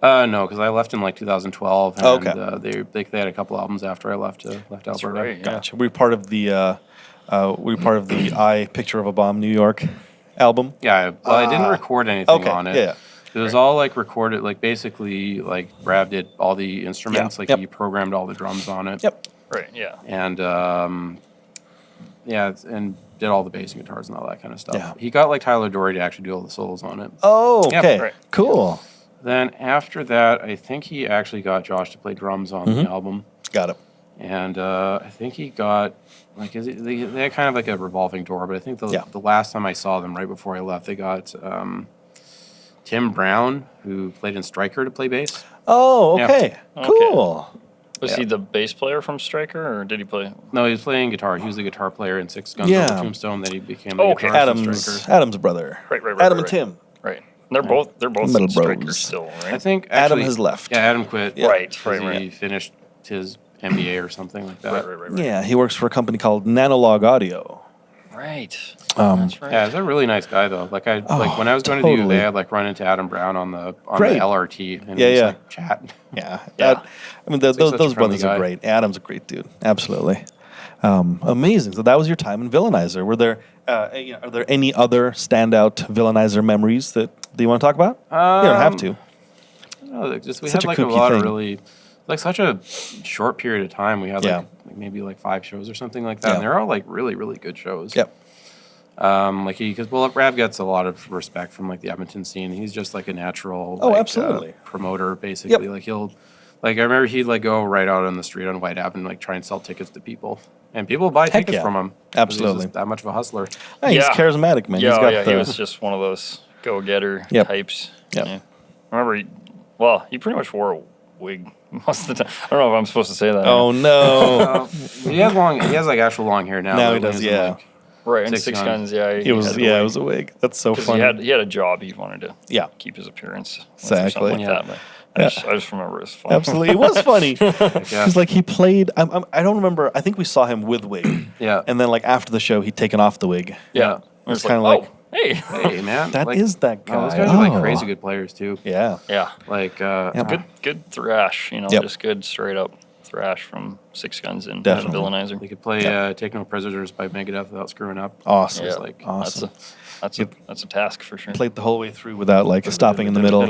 No, because I left in like 2012, and
Okay.
they had a couple albums after I left Alberta.
right, yeah.
Gotcha. Were you part of the I Picture of a Bomb New York album?
Yeah, I didn't record anything
Okay.
on it.
Yeah.
It was all like recorded, like basically like Brav did all the instruments,
Yeah.
like
Yep.
he programmed all the drums on it.
Yep.
Right. Yeah.
And and did all the bass and guitars and all that kind of stuff.
Yeah.
He got like Tyler Dory to actually do all the solos on it.
Oh,
Yep.
okay.
Right.
Cool.
Then after that, I think he actually got Josh to play drums on the album,
Got it.
and I think he got like they had kind of like a revolving door. But I think
Yeah.
the last time I saw them right before I left, they got Tim Brown, who played in Striker, to play bass.
Oh,
Yeah.
okay. Cool.
Was
Yeah.
he the bass player from Striker, or did he play?
No, he was playing guitar. He was the guitar player in Six Guns
Yeah.
Over Tombstone. Then he became the
Okay.
guitarist in Striker.
Adam's brother.
Right.
Adam and
right.
Tim.
Right. They're both
Metal
in Striker
Bros.
still,
I
right?
think
Adam
actually-
has left.
Yeah, Adam quit.
Yeah.
Right.
'cause He finished his MBA or something like that.
Right.
Yeah, he works for a company called Nanolog Audio.
Right.
That's
right.
Yeah, he's a really nice guy though. Like when I was going to the U of
totally.
A, I'd like run into Adam Brown on the
Great.
LRT and
Yeah,
just
yeah.
like chat.
Yeah.
Yeah.
I mean,
like such a
those
friendly
brothers are
guy.
great. Adam's a great dude. Absolutely. Amazing. So that was your time in Villainizer. Were there, are there any other standout Villainizer memories that you want to talk about? You don't have to.
No, like, just we
Such
had
a
like a
kooky
lot
thing.
of really like such a short period of time. We had
Yeah.
like maybe like 5 shows or something like that.
Yeah.
And they're all like really, really good shows.
Yep.
Because Rav gets a lot of respect from like the Edmonton scene. He's just like a natural,
absolutely,
promoter basically. Like he'll, I remember he'd like go right out on the street on White Ave and like try and sell tickets to people, and people buy tickets from him.
Absolutely,
he's just that much of a hustler.
He's charismatic, man.
Yeah, he was just one of those go-getter types.
Yeah,
I remember he pretty much wore a wig most of the time. I don't know if I'm supposed to say that.
Oh no,
he has like actual long hair now.
Now he does, yeah.
Right, and Six Guns,
it was a wig. That's so funny.
He had a job. He wanted to keep his appearance.
Exactly.
Like that, but I just remember it was funny.
Absolutely, it was funny. Because like he played. I don't remember. I think we saw him with wig.
Yeah.
And then like after the show, he'd taken off the wig.
Yeah.
It's kind of like,
hey
man,
that is that guy.
Those guys are like crazy good players too.
Yeah.
Yeah.
Like
good thrash. Just good straight up thrash from Six Guns and Villainizer.
They could play "Take No Prisoners" by Megadeth without screwing up.
Awesome.
Yeah.
Like
awesome.
That's a task for sure.
Played the whole way through without like stopping in the middle.
I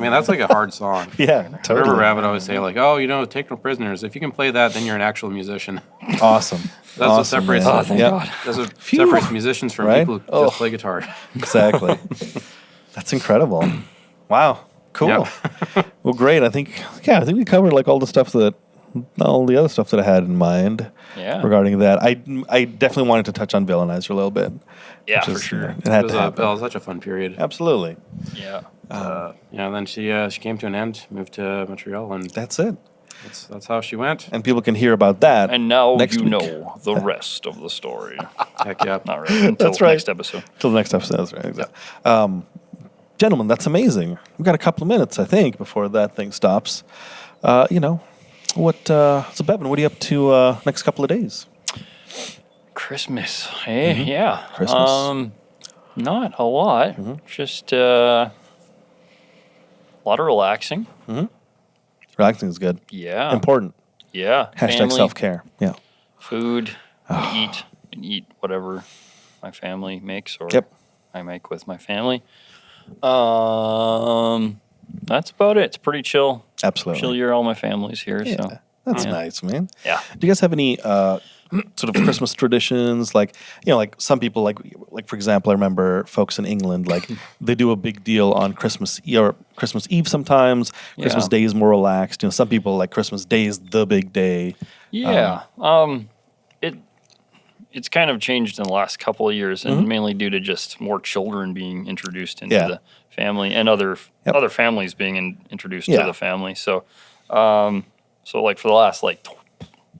mean, that's like a hard song.
Yeah,
I
totally.
remember Rabbit always say like, "Oh, Take No Prisoners. If you can play that, then you're an actual musician."
Awesome.
That's what separates.
Oh, thank God.
That's what separates musicians from people who just play guitar.
Exactly. That's incredible. Wow. Cool.
Yep.
Well, great. I think we covered like all the other stuff that I had in mind regarding that. I definitely wanted to touch on Villainizer a little bit.
Yeah, for sure.
It had to happen.
It was such a fun period.
Absolutely.
Yeah.
Then she came to an end, moved to Montreal, and
that's it.
That's how she went.
And people can hear about that.
And now
next week.
Know the rest of the story.
Heck yeah.
Not really. Until
that's right.
Next episode.
Until the next episode. That's right. Exactly. Gentlemen, that's amazing. We've got a couple of minutes, I think, before that thing stops. So Bevin, what are you up to next couple of days?
Christmas. Hey, yeah.
Christmas.
Not a lot. Just a lot of relaxing.
Relaxing is good.
Yeah.
Important.
Yeah.
Hashtag
family,
self-care. Yeah.
Food. Eat whatever my family makes or I make with my family. That's about it. It's pretty chill.
Absolutely.
Chill year. All my family's here.
Yeah.
So
That's nice, man.
Yeah.
Do you guys have any sort of Christmas traditions? Like, like some people, like for example, I remember folks in England, like they do a big deal on Christmas or Christmas Eve sometimes. Christmas Day is more relaxed. Some people like Christmas Day is the big day.
Yeah. It's kind of changed in the last couple of years, and mainly due to just more children being introduced into the family and other families being introduced to the family. So, like for the last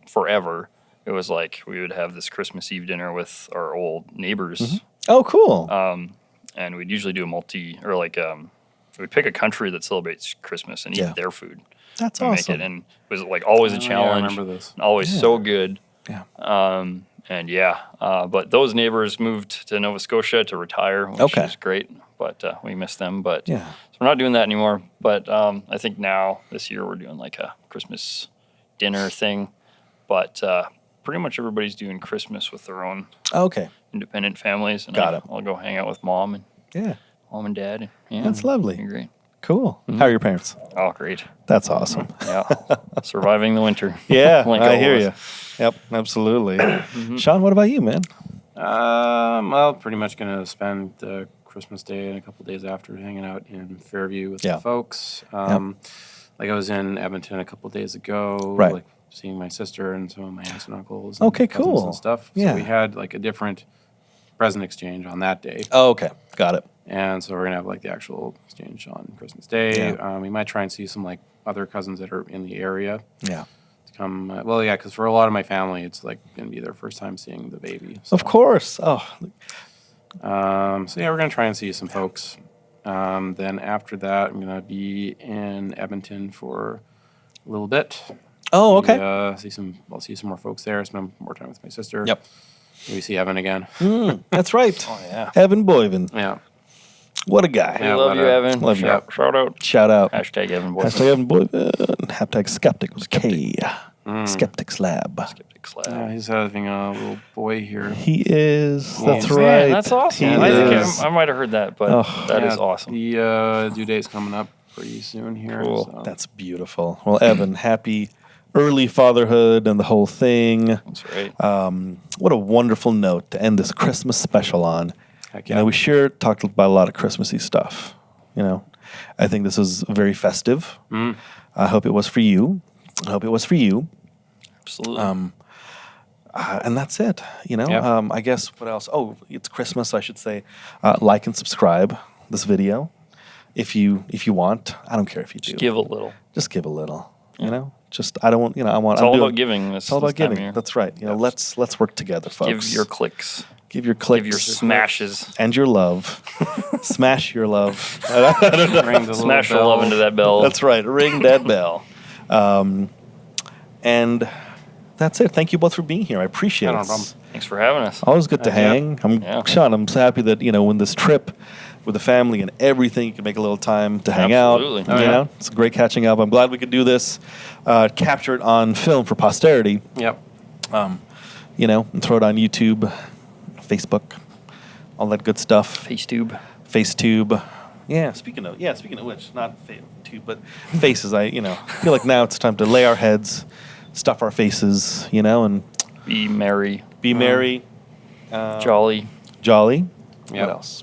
forever, it was like we would have this Christmas Eve dinner with our old neighbors.
Oh, cool.
And we'd usually do we'd pick a country that celebrates Christmas and eat their food.
That's
and
awesome.
Make it, and it was like always a challenge.
I remember this.
Always so good.
Yeah.
But those neighbors moved to Nova Scotia to retire, which is great. But we miss them. But so we're not doing that anymore. But I think now this year we're doing like a Christmas dinner thing. But pretty much everybody's doing Christmas with their own independent families. And I'll go hang out with mom and dad. And,
that's lovely.
Great.
Cool. How are your parents?
Oh, great.
That's awesome.
Yeah. Surviving the winter.
Yeah,
Like
I hear
always.
you. Yep, absolutely. Sean, what about you, man?
Pretty much going to spend Christmas Day and a couple days after hanging out in Fairview with the folks. Like I was in Edmonton a couple days ago.
Right.
Like seeing my sister and some of my aunts and uncles.
Okay,
and cousins
cool.
and stuff.
Yeah.
So we had like a different present exchange on that day.
Oh, okay. Got it.
And so we're gonna have like the actual exchange on Christmas Day. We might try and see some like other cousins that are in the area.
Yeah.
To come. Because for a lot of my family, it's like gonna be their first time seeing the baby. So.
Of course. Oh.
We're gonna try and see some folks. Then after that, I'm gonna be in Edmonton for a little bit.
Oh, okay.
I'll see some more folks there. Spend more time with my sister.
Yep.
Maybe see Evan again.
That's right.
Oh, yeah.
Evan Boyven.
Yeah.
What a guy.
We love you, Evan.
Love you.
Shout out.
Shout out.
Hashtag Evan Boy.
Hashtag Evan Boyven. Hashtag Skeptic with K. Skeptic's Lab.
Skeptic's Lab.
Yeah, he's having a little boy here.
He is. That's
Man,
right.
that's awesome.
He
I think
is.
I might have heard that, but that is awesome.
The due date's coming up pretty soon here.
Cool.
So.
That's beautiful. Well, Evan, happy early fatherhood and the whole thing.
That's right.
What a wonderful note to end this Christmas special on.
Heck
You know, we sure talked about a lot of Christmassy stuff. You know, I think this was very festive. I hope it was for you. I hope it was for you.
Absolutely.
And that's it. You know,
Yep.
I guess what else? Oh, it's Christmas. I should say, like and subscribe this video if you want. I don't care if you do.
Just give a little.
Just give a little. You know, just I don't want. You know, I want.
It's
I'm
all
doing-
about giving.
It's all about giving. That's right. You know, let's work together, folks.
Give your clicks.
Give your clicks.
Give your smashes.
And your love. Smash your love.
Ring the
Smash the
little
love
bell.
into that bell.
That's right. Ring that bell. And that's it. Thank you both for being here. I appreciate
No
it.
problem.
Thanks for having us.
Always good to
Yeah.
hang.
Yeah.
Sean, I'm so happy that, you know, when this trip with the family and everything, you can make a little time to hang
Absolutely.
out.
Oh,
You
yeah.
know, it's great catching up. I'm glad we could do this, capture it on film for posterity,
Yep.
you know, and throw it on YouTube, Facebook, all that good stuff.
FaceTube.
FaceTube. Yeah, speaking of which, not tube, but faces. I feel like now it's time to lay our heads, stuff our faces, you know, and
Be merry.
be merry,
Jolly.
jolly.
Yep.
What else?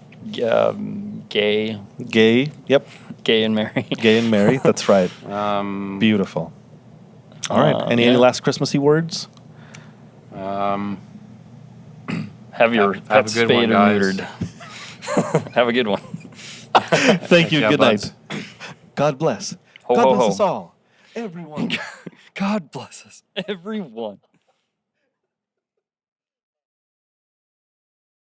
Gay.
Gay. Yep.
Gay and merry.
Gay and merry. That's right.
Um,
Beautiful. All right. Any
yeah.
last Christmassy words?
Have your
Have a
pets
good
spayed
one,
and
guys.
neutered. Have a good one.
Thank you.
Yeah,
Good
buds.
night. God bless.
Ho,
God
ho,
bless
ho.
us all. Everyone.
God bless us, everyone.